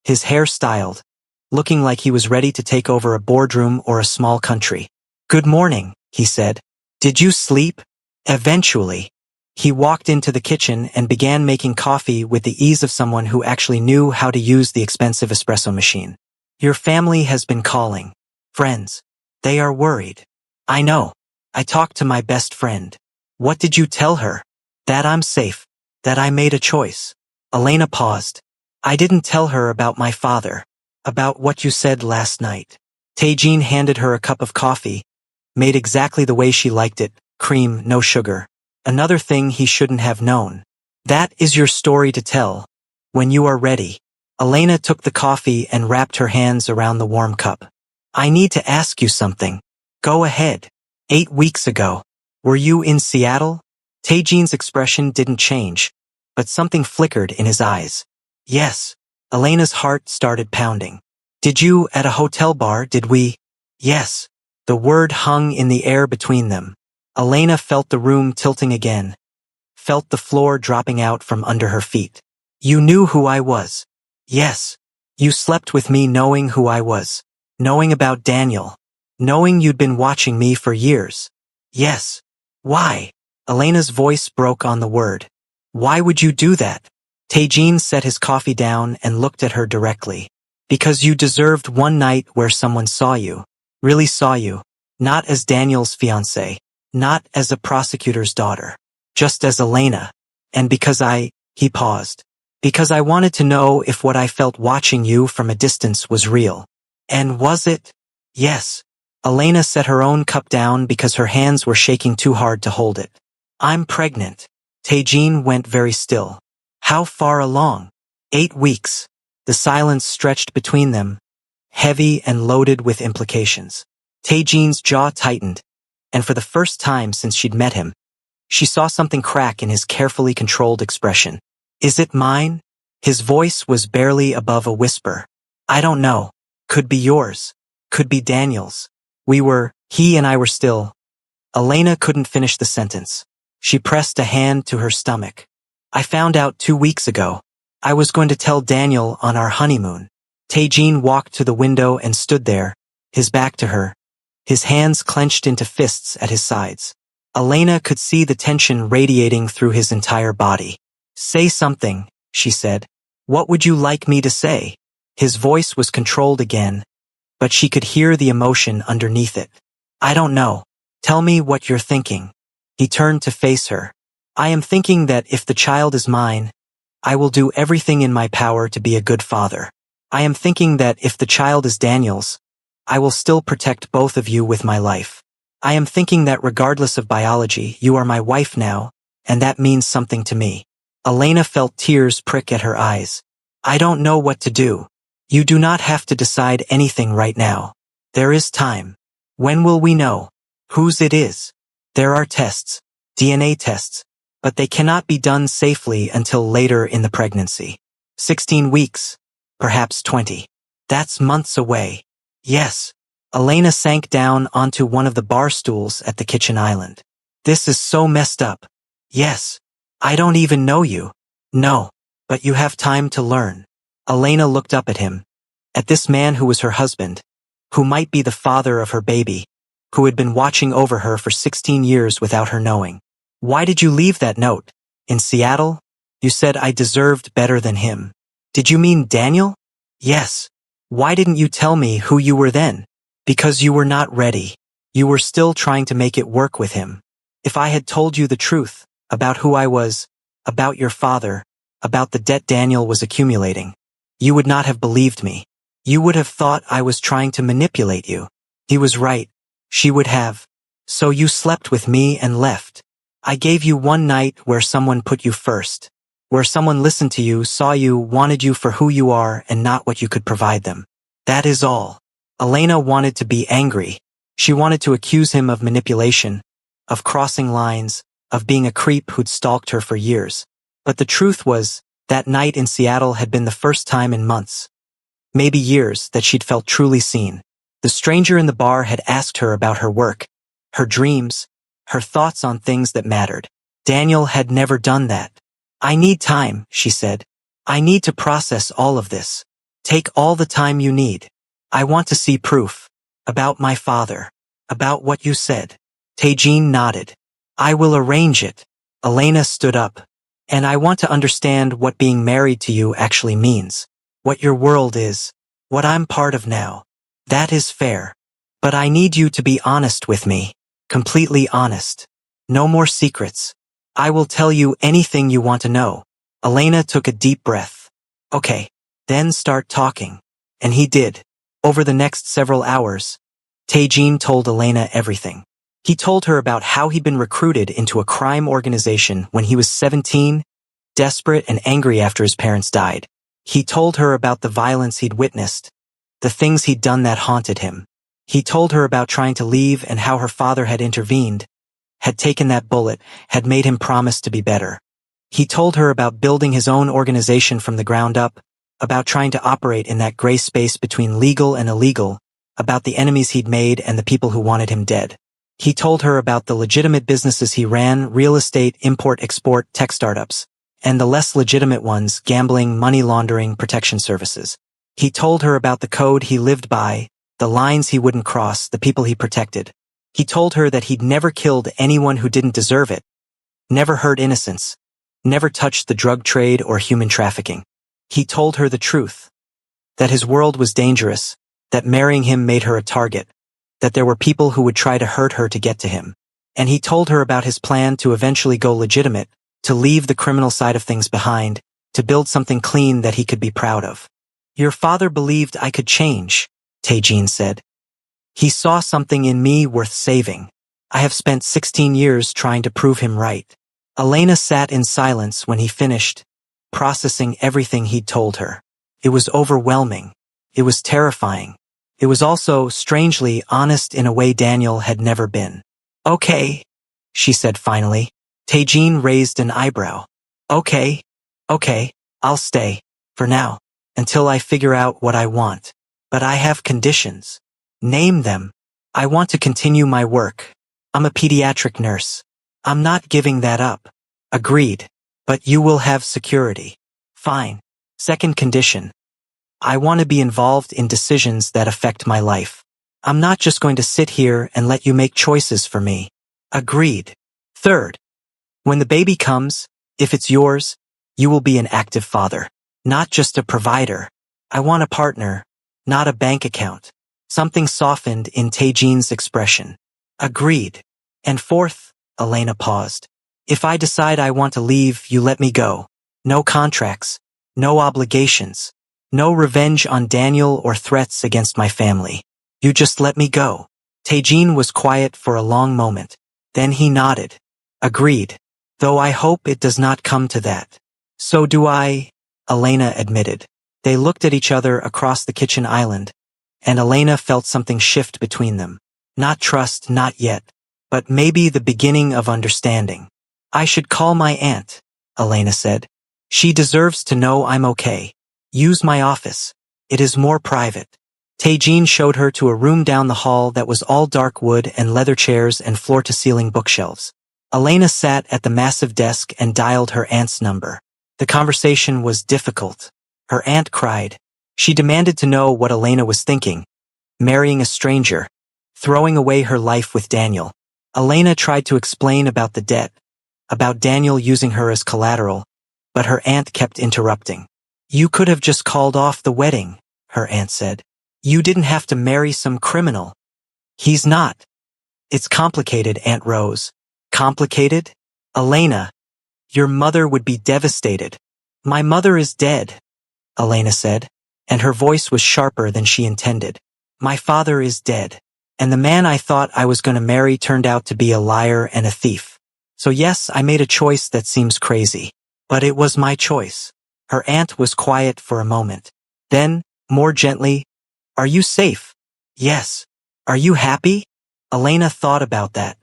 His hair styled, looking like he was ready to take over a boardroom or a small country. Good morning, he said. Did you sleep? Eventually. He walked into the kitchen and began making coffee with the ease of someone who actually knew how to use the expensive espresso machine. Your family has been calling. Friends. They are worried. I know. I talked to my best friend. What did you tell her? That I'm safe. That I made a choice. Elena paused. I didn't tell her about my father. About what you said last night. Taejin handed her a cup of coffee, made exactly the way she liked it, cream, no sugar. Another thing he shouldn't have known. That is your story to tell. When you are ready. Elena took the coffee and wrapped her hands around the warm cup. I need to ask you something. Go ahead. 8 weeks ago. Were you in Seattle? Taejeon's expression didn't change, but something flickered in his eyes. Yes. Elena's heart started pounding. Did you at a hotel bar, did we? Yes. The word hung in the air between them. Elena felt the room tilting again. Felt the floor dropping out from under her feet. You knew who I was. Yes. You slept with me knowing who I was. Knowing about Daniel. Knowing you'd been watching me for years. Yes. Why? Elena's voice broke on the word. Why would you do that? Taejeon set his coffee down and looked at her directly. Because you deserved one night where someone saw you. Really saw you. Not as Daniel's fiancée. Not as a prosecutor's daughter. Just as Elena. And because he paused. Because I wanted to know if what I felt watching you from a distance was real. And was it? Yes. Elena set her own cup down because her hands were shaking too hard to hold it. I'm pregnant. Taejeon went very still. How far along? 8 weeks. The silence stretched between them, heavy and loaded with implications. Taejeon's jaw tightened, and for the first time since she'd met him, she saw something crack in his carefully controlled expression. Is it mine? His voice was barely above a whisper. I don't know. Could be yours. Could be Daniel's. He and I were still. Elena couldn't finish the sentence. She pressed a hand to her stomach. I found out 2 weeks ago. I was going to tell Daniel on our honeymoon. Taejeon walked to the window and stood there, his back to her, his hands clenched into fists at his sides. Elena could see the tension radiating through his entire body. Say something, she said. What would you like me to say? His voice was controlled again, but she could hear the emotion underneath it. I don't know. Tell me what you're thinking. He turned to face her. I am thinking that if the child is mine, I will do everything in my power to be a good father. I am thinking that if the child is Daniel's, I will still protect both of you with my life. I am thinking that regardless of biology, you are my wife now, and that means something to me. Elena felt tears prick at her eyes. I don't know what to do. You do not have to decide anything right now. There is time. When will we know whose it is? There are tests, DNA tests, but they cannot be done safely until later in the pregnancy. 16 weeks, perhaps 20. That's months away. Yes. Elena sank down onto one of the bar stools at the kitchen island. This is so messed up. Yes. I don't even know you. No. But you have time to learn. Elena looked up at him. At this man who was her husband, who might be the father of her baby, who had been watching over her for 16 years without her knowing. Why did you leave that note? In Seattle? You said I deserved better than him. Did you mean Daniel? Yes. Why didn't you tell me who you were then? Because you were not ready. You were still trying to make it work with him. If I had told you the truth, about who I was, about your father, about the debt Daniel was accumulating, you would not have believed me. You would have thought I was trying to manipulate you. He was right. She would have. So you slept with me and left. I gave you one night where someone put you first. Where someone listened to you, saw you, wanted you for who you are and not what you could provide them. That is all. Elena wanted to be angry. She wanted to accuse him of manipulation, of crossing lines, of being a creep who'd stalked her for years. But the truth was, that night in Seattle had been the first time in months, maybe years, that she'd felt truly seen. The stranger in the bar had asked her about her work, her dreams, her thoughts on things that mattered. Daniel had never done that. I need time, she said. I need to process all of this. Take all the time you need. I want to see proof. About my father. About what you said. Taejeon nodded. I will arrange it. Elena stood up. And I want to understand what being married to you actually means. What your world is. What I'm part of now. That is fair. But I need you to be honest with me. Completely honest. No more secrets. I will tell you anything you want to know. Elena took a deep breath. Okay. Then start talking. And he did. Over the next several hours, Taejeon told Elena everything. He told her about how he'd been recruited into a crime organization when he was 17, desperate and angry after his parents died. He told her about the violence he'd witnessed, the things he'd done that haunted him. He told her about trying to leave and how her father had intervened, had taken that bullet, had made him promise to be better. He told her about building his own organization from the ground up, about trying to operate in that gray space between legal and illegal, about the enemies he'd made and the people who wanted him dead. He told her about the legitimate businesses he ran, real estate, import-export, tech startups, and the less legitimate ones, gambling, money laundering, protection services. He told her about the code he lived by, the lines he wouldn't cross, the people he protected. He told her that he'd never killed anyone who didn't deserve it, never hurt innocents, never touched the drug trade or human trafficking. He told her the truth, that his world was dangerous, that marrying him made her a target, that there were people who would try to hurt her to get to him. And he told her about his plan to eventually go legitimate, to leave the criminal side of things behind, to build something clean that he could be proud of. Your father believed I could change, Tae-jin said. He saw something in me worth saving. I have spent 16 years trying to prove him right. Elena sat in silence when he finished, processing everything he'd told her. It was overwhelming. It was terrifying. It was also, strangely, honest in a way Daniel had never been. Okay, she said finally. Tae-jin raised an eyebrow. Okay, I'll stay, for now, until I figure out what I want. But I have conditions. Name them. I want to continue my work. I'm a pediatric nurse. I'm not giving that up. Agreed. But you will have security. Fine. Second condition. I want to be involved in decisions that affect my life. I'm not just going to sit here and let you make choices for me. Agreed. Third. When the baby comes, if it's yours, you will be an active father. Not just a provider. I want a partner, not a bank account. Something softened in Tae-jin's expression. Agreed. And fourth, Elena paused. If I decide I want to leave, you let me go. No contracts. No obligations. No revenge on Daniel or threats against my family. You just let me go. Tae-jin was quiet for a long moment. Then he nodded. Agreed. Though I hope it does not come to that. So do I, Elena admitted. They looked at each other across the kitchen island, and Elena felt something shift between them. Not trust, not yet, but maybe the beginning of understanding. I should call my aunt, Elena said. She deserves to know I'm okay. Use my office. It is more private. Tae-jin showed her to a room down the hall that was all dark wood and leather chairs and floor-to-ceiling bookshelves. Elena sat at the massive desk and dialed her aunt's number. The conversation was difficult. Her aunt cried. She demanded to know what Elena was thinking. Marrying a stranger. Throwing away her life with Daniel. Elena tried to explain about the debt, about Daniel using her as collateral, but her aunt kept interrupting. You could have just called off the wedding, her aunt said. You didn't have to marry some criminal. He's not. It's complicated, Aunt Rose. Complicated? Elena, your mother would be devastated. My mother is dead, Elena said, and her voice was sharper than she intended. My father is dead, and the man I thought I was going to marry turned out to be a liar and a thief. So yes, I made a choice that seems crazy, but it was my choice. Her aunt was quiet for a moment. Then, more gently, are you safe? Yes. Are you happy? Elena thought about that.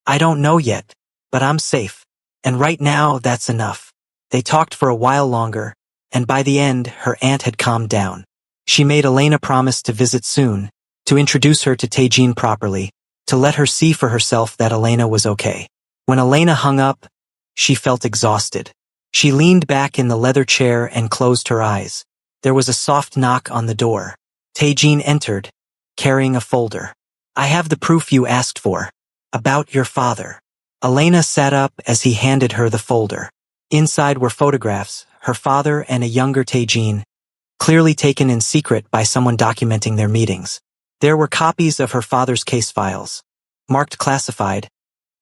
I don't know yet, but I'm safe. And right now, that's enough. They talked for a while longer, and by the end, her aunt had calmed down. She made Elena promise to visit soon, to introduce her to Tae-jin properly, to let her see for herself that Elena was okay. When Elena hung up, she felt exhausted. She leaned back in the leather chair and closed her eyes. There was a soft knock on the door. Tae-jin entered, carrying a folder. I have the proof you asked for. About your father. Elena sat up as he handed her the folder. Inside were photographs, her father and a younger Tae-jin, clearly taken in secret by someone documenting their meetings. There were copies of her father's case files, marked classified,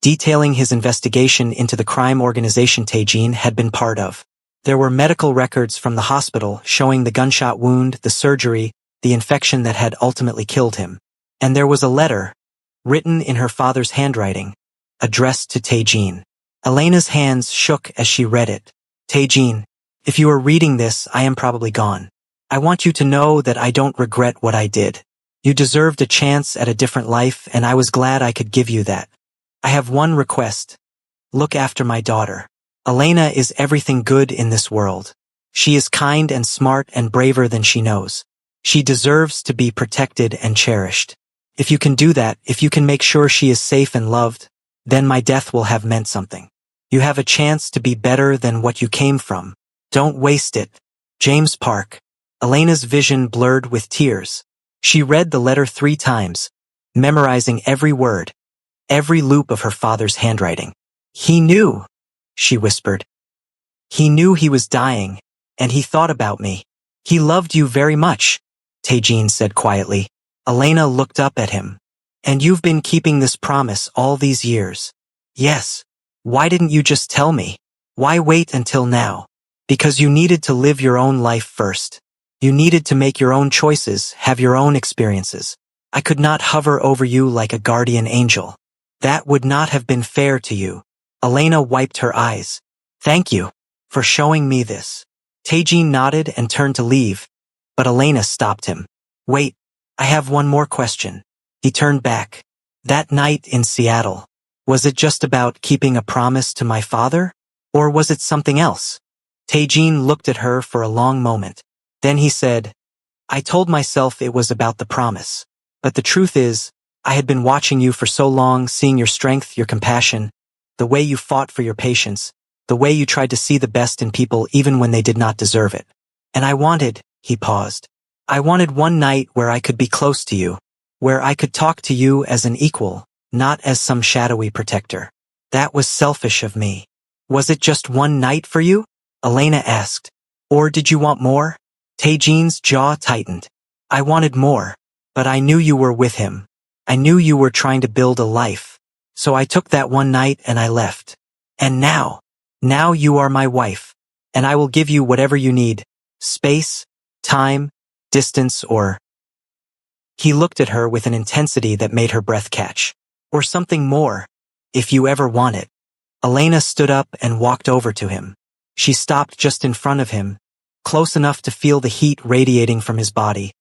detailing his investigation into the crime organization Tae-jin had been part of. There were medical records from the hospital showing the gunshot wound, the surgery, the infection that had ultimately killed him. And there was a letter, written in her father's handwriting, addressed to Tae-jin. Elena's hands shook as she read it. Tae-jin, If you are reading this, I am probably gone. I want you to know that I don't regret what I did. You deserved a chance at a different life, and I was glad I could give you that. I have one request. Look after my daughter. Elena is everything good in this world. She is kind and smart and braver than she knows. She deserves to be protected and cherished. If you can do that, if you can make sure she is safe and loved, then my death will have meant something. You have a chance to be better than what you came from. Don't waste it. James Park. Elena's vision blurred with tears. She read the letter 3 times, memorizing every word, every loop of her father's handwriting. He knew, she whispered. He knew he was dying, and he thought about me. He loved you very much, Tejean said quietly. Elena looked up at him. And you've been keeping this promise all these years. Yes. Why didn't you just tell me? Why wait until now? Because you needed to live your own life first. You needed to make your own choices, have your own experiences. I could not hover over you like a guardian angel. That would not have been fair to you. Elena wiped her eyes. Thank you for showing me this. Tejean nodded and turned to leave, but Elena stopped him. Wait, I have one more question. He turned back. That night in Seattle, was it just about keeping a promise to my father? Or was it something else? Tejean looked at her for a long moment. Then he said, I told myself it was about the promise. But the truth is, I had been watching you for so long, seeing your strength, your compassion, the way you fought for your patients, the way you tried to see the best in people even when they did not deserve it. And I wanted, he paused, I wanted one night where I could be close to you, where I could talk to you as an equal, not as some shadowy protector. That was selfish of me. Was it just one night for you? Elena asked. Or did you want more? Tejean's jaw tightened. I wanted more, but I knew you were with him. I knew you were trying to build a life. So I took that one night and I left. And now you are my wife, and I will give you whatever you need. Space, time, distance, or... He looked at her with an intensity that made her breath catch. Or something more, if you ever want it. Elena stood up and walked over to him. She stopped just in front of him, close enough to feel the heat radiating from his body,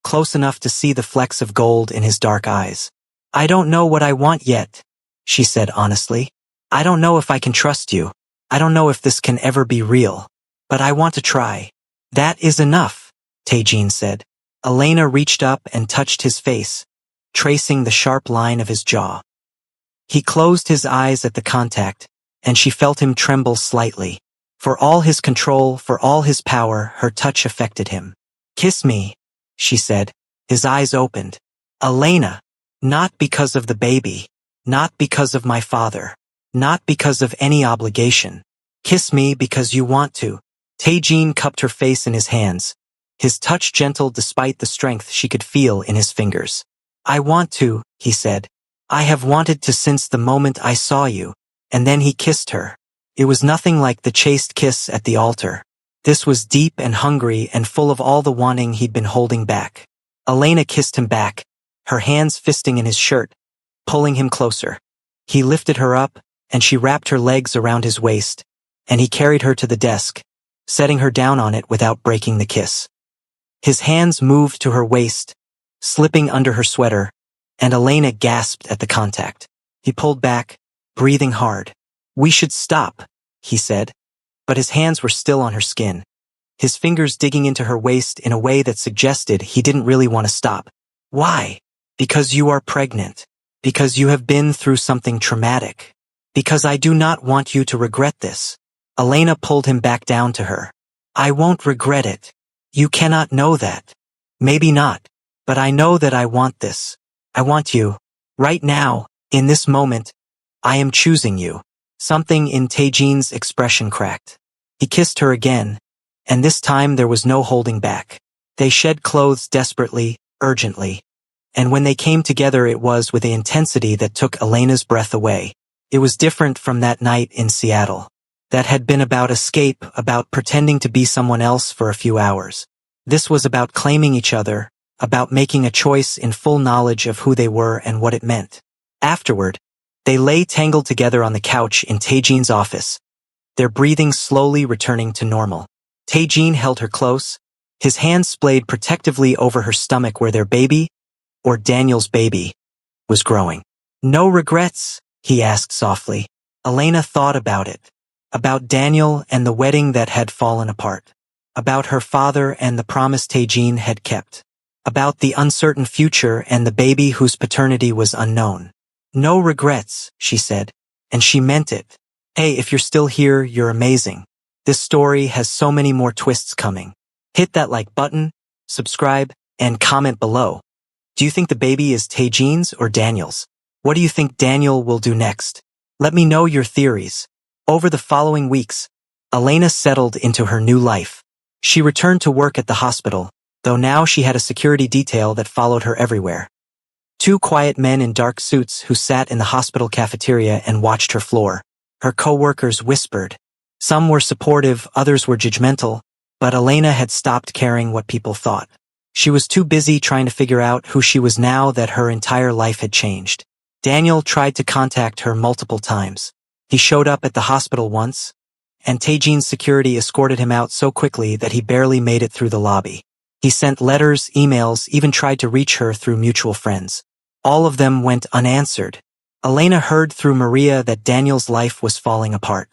close enough to see the flecks of gold in his dark eyes. I don't know what I want yet, she said honestly. I don't know if I can trust you. I don't know if this can ever be real. But I want to try. That is enough, Tejean said. Elena reached up and touched his face, tracing the sharp line of his jaw. He closed his eyes at the contact, and she felt him tremble slightly. For all his control, for all his power, her touch affected him. Kiss me, she said. His eyes opened. Elena, not because of the baby, not because of my father, not because of any obligation. Kiss me because you want to. Tejean cupped her face in his hands, his touch gentle despite the strength she could feel in his fingers. I want to, he said. I have wanted to since the moment I saw you. And then he kissed her. It was nothing like the chaste kiss at the altar. This was deep and hungry and full of all the wanting he'd been holding back. Elena kissed him back, her hands fisting in his shirt, pulling him closer. He lifted her up, and she wrapped her legs around his waist, and he carried her to the desk, setting her down on it without breaking the kiss. His hands moved to her waist, slipping under her sweater, and Elena gasped at the contact. He pulled back, breathing hard. We should stop, he said, but his hands were still on her skin, his fingers digging into her waist in a way that suggested he didn't really want to stop. Why? Because you are pregnant. Because you have been through something traumatic. Because I do not want you to regret this. Elena pulled him back down to her. I won't regret it. You cannot know that. Maybe not, but I know that I want this. I want you. Right now, in this moment, I am choosing you. Something in Tejean's expression cracked. He kissed her again, and this time there was no holding back. They shed clothes desperately, urgently, and when they came together it was with an intensity that took Elena's breath away. It was different from that night in Seattle. That had been about escape, about pretending to be someone else for a few hours. This was about claiming each other, about making a choice in full knowledge of who they were and what it meant. Afterward, they lay tangled together on the couch in Tejean's office, their breathing slowly returning to normal. Tae-Jean held her close, his hands splayed protectively over her stomach where their baby, or Daniel's baby, was growing. No regrets? He asked softly. Elena thought about it. About Daniel and the wedding that had fallen apart. About her father and the promise Tae-Jean had kept. About the uncertain future and the baby whose paternity was unknown. No regrets, she said, and she meant it. Hey, if you're still here, you're amazing. This story has so many more twists coming. Hit that like button, subscribe, and comment below. Do you think the baby is Tae-Jean's or Daniel's? What do you think Daniel will do next? Let me know your theories. Over the following weeks, Elena settled into her new life. She returned to work at the hospital, though now she had a security detail that followed her everywhere. Two quiet men in dark suits who sat in the hospital cafeteria and watched her floor. Her co-workers whispered. Some were supportive, others were judgmental, but Elena had stopped caring what people thought. She was too busy trying to figure out who she was now that her entire life had changed. Daniel tried to contact her multiple times. He showed up at the hospital once, and Tae-Jean's security escorted him out so quickly that he barely made it through the lobby. He sent letters, emails, even tried to reach her through mutual friends. All of them went unanswered. Elena heard through Maria that Daniel's life was falling apart.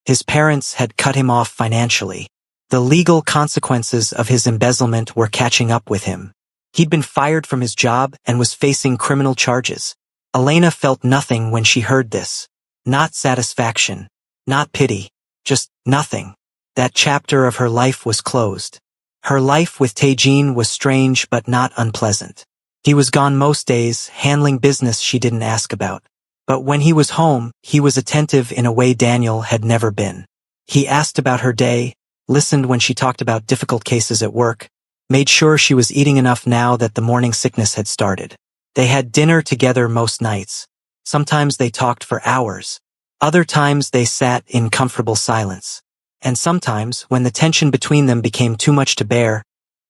His parents had cut him off financially. The legal consequences of his embezzlement were catching up with him. He'd been fired from his job and was facing criminal charges. Elena felt nothing when she heard this. Not satisfaction, not pity, just nothing. That chapter of her life was closed. Her life with Tae-Jean was strange but not unpleasant. He was gone most days, handling business she didn't ask about. But when he was home, he was attentive in a way Daniel had never been. He asked about her day, listened when she talked about difficult cases at work, made sure she was eating enough now that the morning sickness had started. They had dinner together most nights. Sometimes they talked for hours. Other times they sat in comfortable silence. And sometimes, when the tension between them became too much to bear,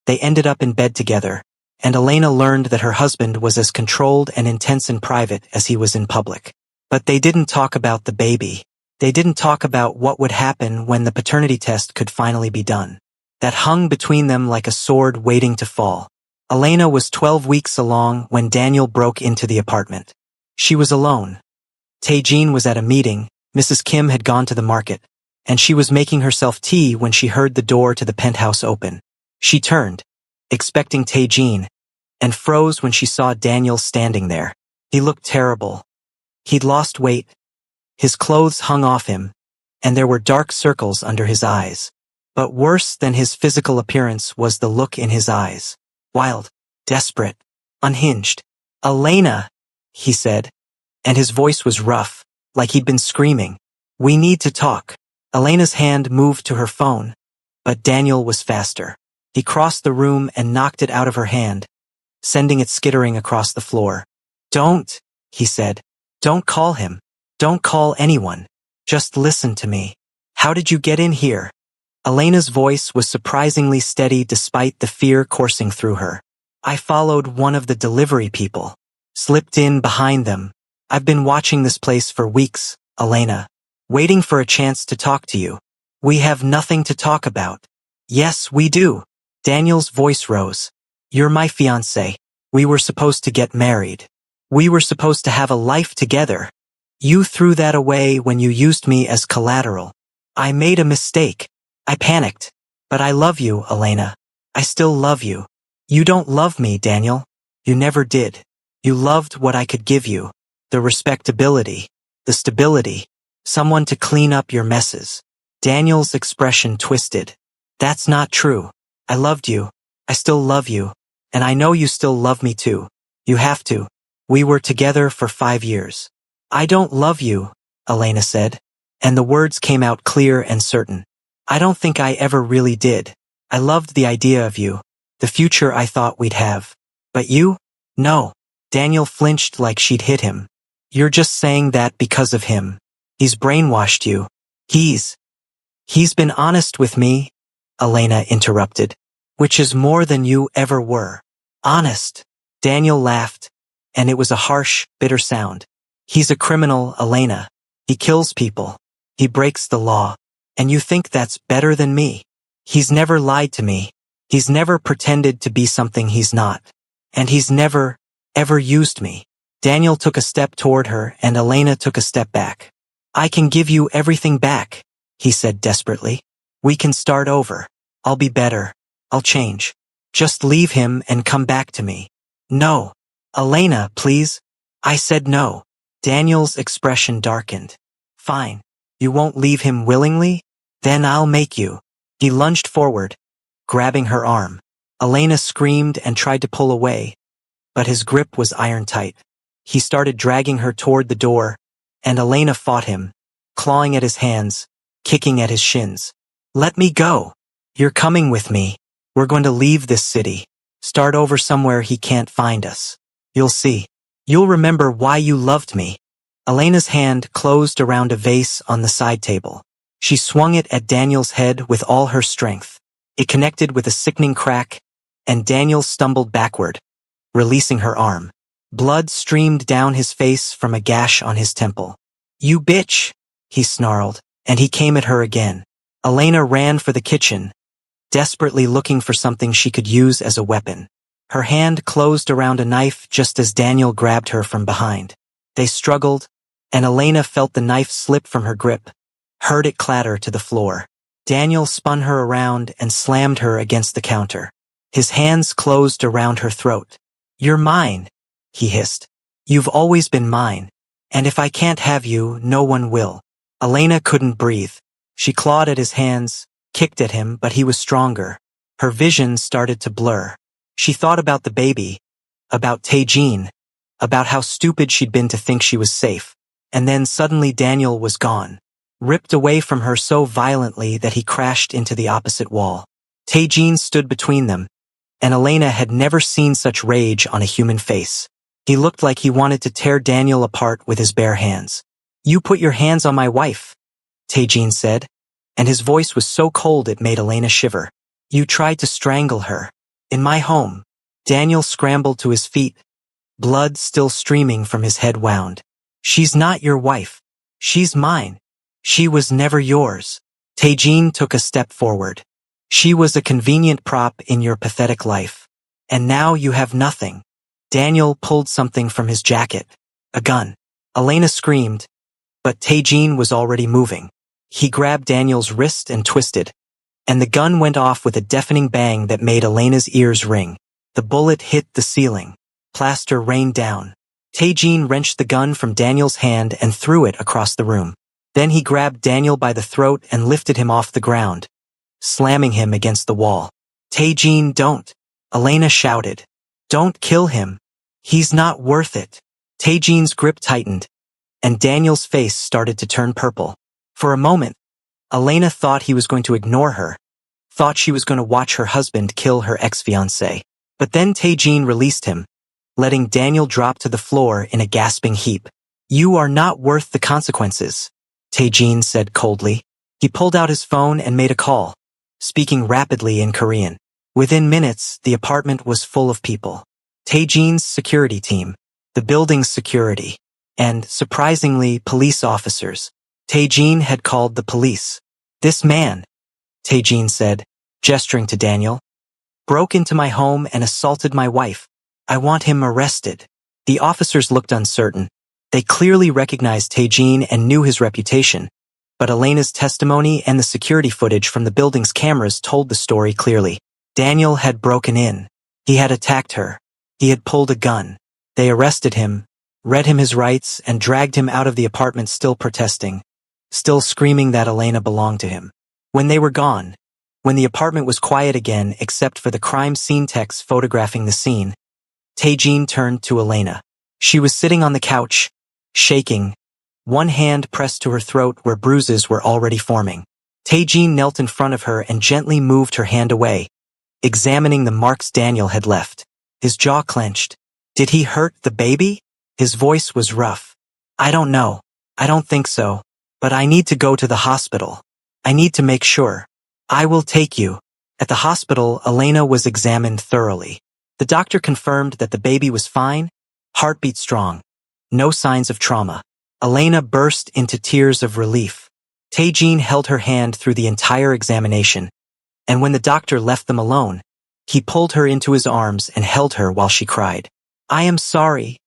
they ended up in bed together, and Elena learned that her husband was as controlled and intense in private as he was in public. But they didn't talk about the baby. They didn't talk about what would happen when the paternity test could finally be done. That hung between them like a sword waiting to fall. Elena was 12 weeks along when Daniel broke into the apartment. She was alone. Tae-Jean was at a meeting, Mrs. Kim had gone to the market, and she was making herself tea when she heard the door to the penthouse open. She turned, expecting Tae-Jean, and froze when she saw Daniel standing there. He looked terrible. He'd lost weight. His clothes hung off him, and there were dark circles under his eyes. But worse than his physical appearance was the look in his eyes. Wild, desperate, unhinged. "Elena," he said, and his voice was rough, like he'd been screaming. "We need to talk." Elena's hand moved to her phone, but Daniel was faster. He crossed the room and knocked it out of her hand, sending it skittering across the floor. "Don't," he said. "Don't call him. Don't call anyone. Just listen to me. How did you get in here?" Elena's voice was surprisingly steady despite the fear coursing through her. "I followed one of the delivery people. Slipped in behind them. I've been watching this place for weeks, Elena. Waiting for a chance to talk to you. We have nothing to talk about." "Yes, we do." Daniel's voice rose. "You're my fiancé. We were supposed to get married. We were supposed to have a life together. You threw that away when you used me as collateral. I made a mistake. I panicked. But I love you, Elena. I still love you. You don't love me, Daniel. You never did. You loved what I could give you. The respectability. The stability. Someone to clean up your messes." Daniel's expression twisted. "That's not true. I loved you. I still love you. And I know you still love me too. You have to. We were together for 5 years. "I don't love you," Elena said, and the words came out clear and certain. "I don't think I ever really did. I loved the idea of you, the future I thought we'd have. But you? No." Daniel flinched like she'd hit him. "You're just saying that because of him. He's brainwashed you. He's been honest with me," Elena interrupted, "which is more than you ever were." "Honest?" Daniel laughed, and it was a harsh, bitter sound. "He's a criminal, Elena. He kills people. He breaks the law. And you think that's better than me?" He's never lied to me. He's never pretended to be something he's not. And he's never, ever used me. Daniel took a step toward her and Elena took a step back. I can give you everything back, he said desperately. We can start over. I'll be better. I'll change. Just leave him and come back to me. No. Elena, please. I said no. Daniel's expression darkened. Fine. You won't leave him willingly? Then I'll make you. He lunged forward, grabbing her arm. Elena screamed and tried to pull away, but his grip was iron-tight. He started dragging her toward the door, and Elena fought him, clawing at his hands, kicking at his shins. Let me go. You're coming with me. We're going to leave this city. Start over somewhere he can't find us. You'll see. You'll remember why you loved me. Elena's hand closed around a vase on the side table. She swung it at Daniel's head with all her strength. It connected with a sickening crack, and Daniel stumbled backward, releasing her arm. Blood streamed down his face from a gash on his temple. You bitch, he snarled, and he came at her again. Elena ran for the kitchen, desperately looking for something she could use as a weapon. Her hand closed around a knife just as Daniel grabbed her from behind. They struggled, and Elena felt the knife slip from her grip, heard it clatter to the floor. Daniel spun her around and slammed her against the counter. His hands closed around her throat. You're mine, he hissed. You've always been mine, and if I can't have you, no one will. Elena couldn't breathe. She clawed at his hands, kicked at him, but he was stronger. Her vision started to blur. She thought about the baby, about Tae-jin, about how stupid she'd been to think she was safe. And then suddenly Daniel was gone, ripped away from her so violently that he crashed into the opposite wall. Tae-jin stood between them, and Elena had never seen such rage on a human face. He looked like he wanted to tear Daniel apart with his bare hands. You put your hands on my wife, Tae-jin said, and his voice was so cold it made Elena shiver. You tried to strangle her. In my home. Daniel scrambled to his feet, blood still streaming from his head wound. She's not your wife. She's mine. She was never yours. Tae-jin took a step forward. She was a convenient prop in your pathetic life. And now you have nothing. Daniel pulled something from his jacket. A gun. Elena screamed, but Tae-jin was already moving. He grabbed Daniel's wrist and twisted, and the gun went off with a deafening bang that made Elena's ears ring. The bullet hit the ceiling. Plaster rained down. Tae-jin wrenched the gun from Daniel's hand and threw it across the room. Then he grabbed Daniel by the throat and lifted him off the ground, slamming him against the wall. Tae-jin, don't! Elena shouted. Don't kill him. He's not worth it. Tae-jin's grip tightened, and Daniel's face started to turn purple. For a moment, Elena thought he was going to ignore her, thought she was going to watch her husband kill her ex-fiancé. But then Tae-jin released him, letting Daniel drop to the floor in a gasping heap. You are not worth the consequences, Tae-jin said coldly. He pulled out his phone and made a call, speaking rapidly in Korean. Within minutes, the apartment was full of people. Tae-jin's security team, the building's security, and, surprisingly, police officers. Tae-jin had called the police. This man, Tae-jin said, gesturing to Daniel, broke into my home and assaulted my wife. I want him arrested. The officers looked uncertain. They clearly recognized Tae-jin and knew his reputation, but Elena's testimony and the security footage from the building's cameras told the story clearly. Daniel had broken in. He had attacked her. He had pulled a gun. They arrested him, read him his rights, and dragged him out of the apartment still protesting, still screaming that Elena belonged to him. When they were gone, when the apartment was quiet again except for the crime scene techs photographing the scene, Tae-jin turned to Elena. She was sitting on the couch, shaking, one hand pressed to her throat where bruises were already forming. Tae-jin knelt in front of her and gently moved her hand away, examining the marks Daniel had left. His jaw clenched. Did he hurt the baby? His voice was rough. I don't know. I don't think so. But I need to go to the hospital. I need to make sure. I will take you. At the hospital, Elena was examined thoroughly. The doctor confirmed that the baby was fine, heartbeat strong, no signs of trauma. Elena burst into tears of relief. Tae-jin held her hand through the entire examination, and when the doctor left them alone, he pulled her into his arms and held her while she cried. "I am sorry,"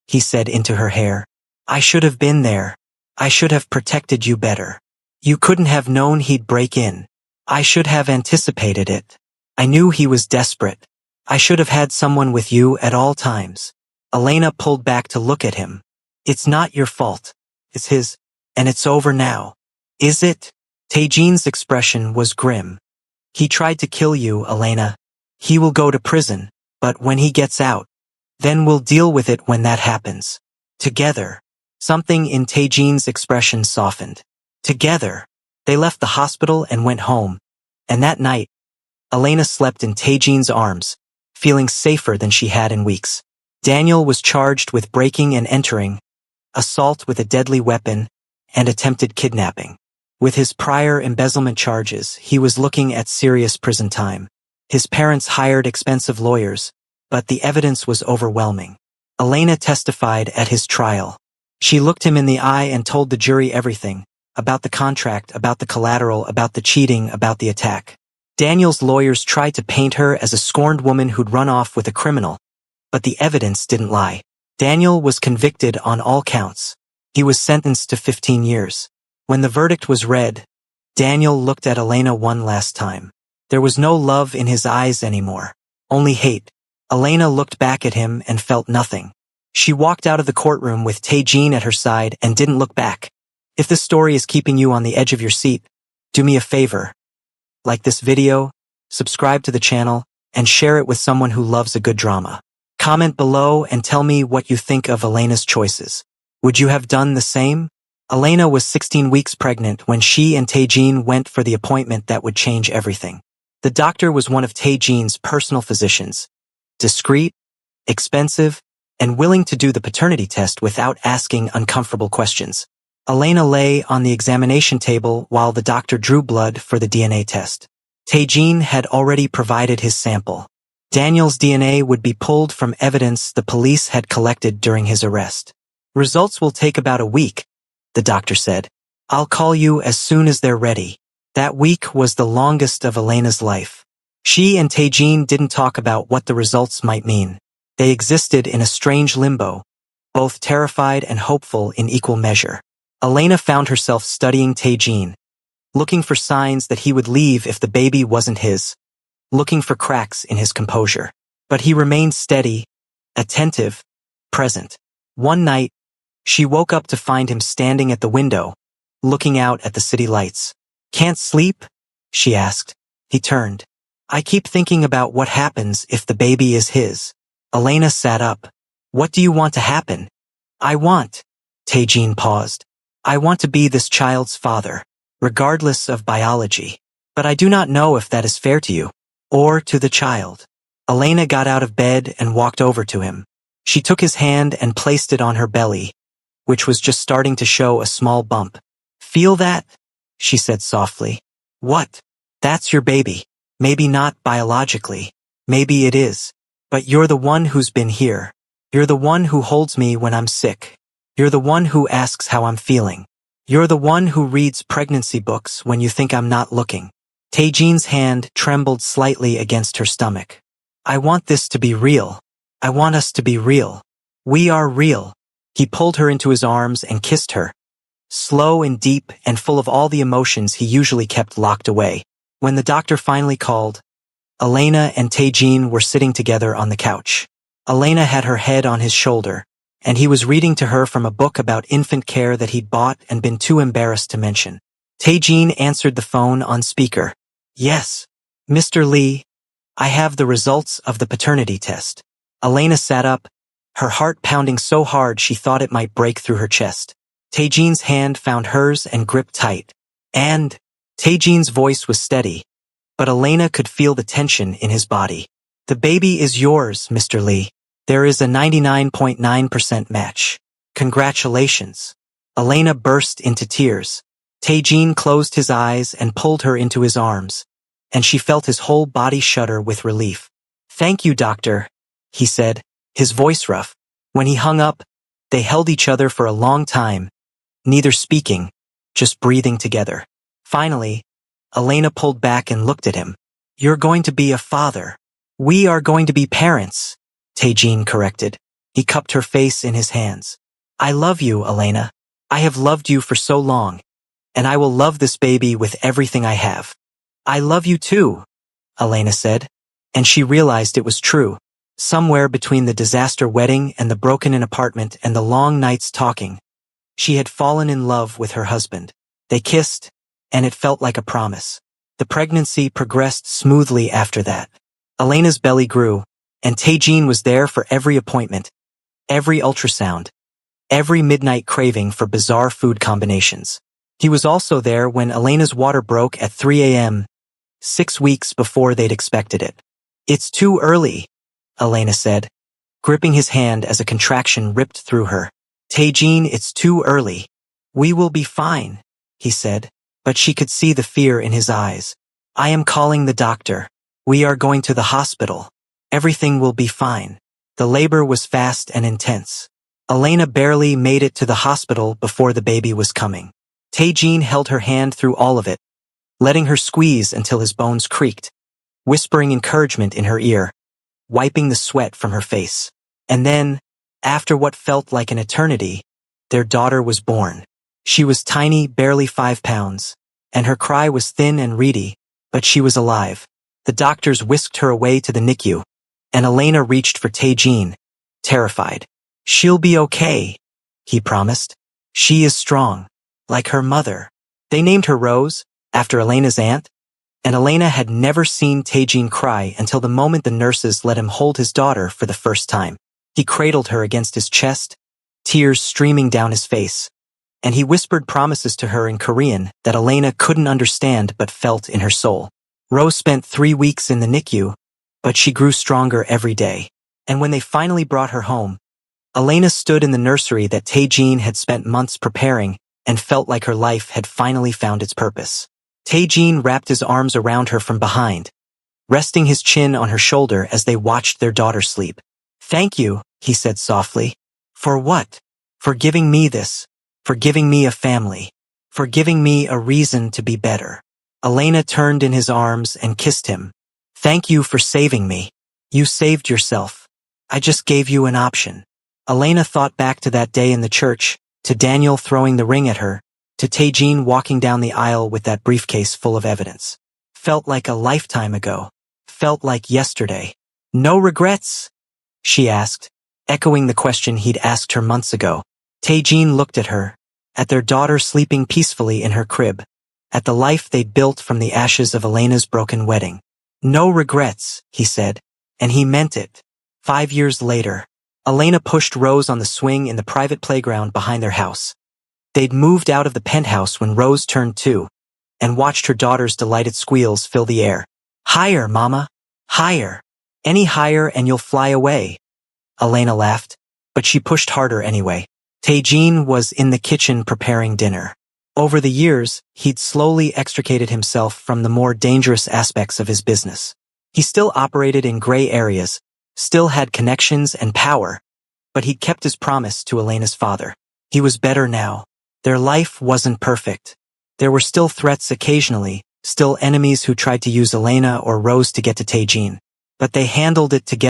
he said into her hair. "I should have been there. I should have protected you better. You couldn't have known he'd break in. I should have anticipated it. I knew he was desperate. I should have had someone with you at all times." Elena pulled back to look at him. "It's not your fault. It's his, and it's over now. Is it?" Taejean's expression was grim. "He tried to kill you, Elena. He will go to prison, but when he gets out, then we'll deal with it when that happens. Together." Something in Taejean's expression softened. Together. They left the hospital and went home, and that night, Elena slept in Taejean's arms, feeling safer than she had in weeks. Daniel was charged with breaking and entering, assault with a deadly weapon, and attempted kidnapping. With his prior embezzlement charges, he was looking at serious prison time. His parents hired expensive lawyers, but the evidence was overwhelming. Elena testified at his trial. She looked him in the eye and told the jury everything, about the contract, about the collateral, about the cheating, about the attack. Daniel's lawyers tried to paint her as a scorned woman who'd run off with a criminal, but the evidence didn't lie. Daniel was convicted on all counts. He was sentenced to 15 years. When the verdict was read, Daniel looked at Elena one last time. There was no love in his eyes anymore, only hate. Elena looked back at him and felt nothing. She walked out of the courtroom with Taejean at her side and didn't look back. If this story is keeping you on the edge of your seat, do me a favor. Like this video, subscribe to the channel, and share it with someone who loves a good drama. Comment below and tell me what you think of Elena's choices. Would you have done the same? Elena was 16 weeks pregnant when she and Taejean went for the appointment that would change everything. The doctor was one of Taejean's personal physicians, discreet, expensive, and willing to do the paternity test without asking uncomfortable questions. Elena lay on the examination table while the doctor drew blood for the DNA test. Taejean had already provided his sample. Daniel's DNA would be pulled from evidence the police had collected during his arrest. "Results will take about a week," the doctor said. "I'll call you as soon as they're ready." That week was the longest of Elena's life. She and Taejean didn't talk about what the results might mean. They existed in a strange limbo, both terrified and hopeful in equal measure. Elena found herself studying Taejean, looking for signs that he would leave if the baby wasn't his, looking for cracks in his composure. But he remained steady, attentive, present. One night, she woke up to find him standing at the window, looking out at the city lights. "Can't sleep?" she asked. He turned. "I keep thinking about what happens if the baby is his." Elena sat up. "What do you want to happen?" "I want." Taejean paused. "I want to be this child's father, regardless of biology. But I do not know if that is fair to you, or to the child." Elena got out of bed and walked over to him. She took his hand and placed it on her belly, which was just starting to show a small bump. "Feel that?" she said softly. "What?" "That's your baby. Maybe not biologically. Maybe it is. But you're the one who's been here. You're the one who holds me when I'm sick. You're the one who asks how I'm feeling. You're the one who reads pregnancy books when you think I'm not looking." Taejean's hand trembled slightly against her stomach. "I want this to be real. I want us to be real. We are real." He pulled her into his arms and kissed her, slow and deep and full of all the emotions he usually kept locked away. When the doctor finally called, Elena and Taejean were sitting together on the couch. Elena had her head on his shoulder, and he was reading to her from a book about infant care that he'd bought and been too embarrassed to mention. Taejean answered the phone on speaker. "Yes, Mr. Lee, I have the results of the paternity test." Elena sat up, her heart pounding so hard she thought it might break through her chest. Taejean's hand found hers and gripped tight. "And?" Taejean's voice was steady, but Elena could feel the tension in his body. "The baby is yours, Mr. Lee. There is a 99.9% match. Congratulations." Elena burst into tears. Taejean closed his eyes and pulled her into his arms, and she felt his whole body shudder with relief. "Thank you, doctor," he said, his voice rough. When he hung up, they held each other for a long time, neither speaking, just breathing together. Finally, Elena pulled back and looked at him. You're going to be a father. We are going to be parents, Taejin corrected. He cupped her face in his hands. I love you, Elena. I have loved you for so long, and I will love this baby with everything I have. I love you too, Elena said, and she realized it was true. Somewhere between the disaster wedding and the broken-in apartment and the long nights talking, she had fallen in love with her husband. They kissed, and it felt like a promise. The pregnancy progressed smoothly after that. Elena's belly grew, and Taejin was there for every appointment, every ultrasound, every midnight craving for bizarre food combinations. He was also there when Elena's water broke at 3 a.m., 6 weeks before they'd expected it. It's too early, Elena said, gripping his hand as a contraction ripped through her. Taejin, it's too early. We will be fine, he said, but she could see the fear in his eyes. I am calling the doctor. We are going to the hospital. Everything will be fine. The labor was fast and intense. Elena barely made it to the hospital before the baby was coming. Taejin held her hand through all of it, letting her squeeze until his bones creaked, whispering encouragement in her ear, wiping the sweat from her face. And then, after what felt like an eternity, their daughter was born. She was tiny, barely 5 pounds, and her cry was thin and reedy, but she was alive. The doctors whisked her away to the NICU, and Elena reached for Taejin, terrified. She'll be okay, he promised. She is strong, like her mother. They named her Rose, after Elena's aunt, and Elena had never seen Taejin cry until the moment the nurses let him hold his daughter for the first time. He cradled her against his chest, tears streaming down his face, and he whispered promises to her in Korean that Elena couldn't understand but felt in her soul. Rose spent 3 weeks in the NICU, but she grew stronger every day. And when they finally brought her home, Elena stood in the nursery that Taejin had spent months preparing and felt like her life had finally found its purpose. Taejin wrapped his arms around her from behind, resting his chin on her shoulder as they watched their daughter sleep. Thank you, he said softly. For what? For giving me this. For giving me a family. For giving me a reason to be better. Elena turned in his arms and kissed him. Thank you for saving me. You saved yourself. I just gave you an option. Elena thought back to that day in the church, to Daniel throwing the ring at her, to Taejin walking down the aisle with that briefcase full of evidence. Felt like a lifetime ago. Felt like yesterday. No regrets? She asked, echoing the question he'd asked her months ago. Taejin looked at her, at their daughter sleeping peacefully in her crib, at the life they'd built from the ashes of Elena's broken wedding. No regrets, he said, and he meant it. 5 years later, Elena pushed Rose on the swing in the private playground behind their house. They'd moved out of the penthouse when Rose turned 2, and watched her daughter's delighted squeals fill the air. Higher, Mama. Higher. Any higher and you'll fly away. Elena laughed, but she pushed harder anyway. Taejin was in the kitchen preparing dinner. Over the years, he'd slowly extricated himself from the more dangerous aspects of his business. He still operated in gray areas, still had connections and power, but he'd kept his promise to Elena's father. He was better now. Their life wasn't perfect. There were still threats occasionally, still enemies who tried to use Elena or Rose to get to Taejin, but they handled it together.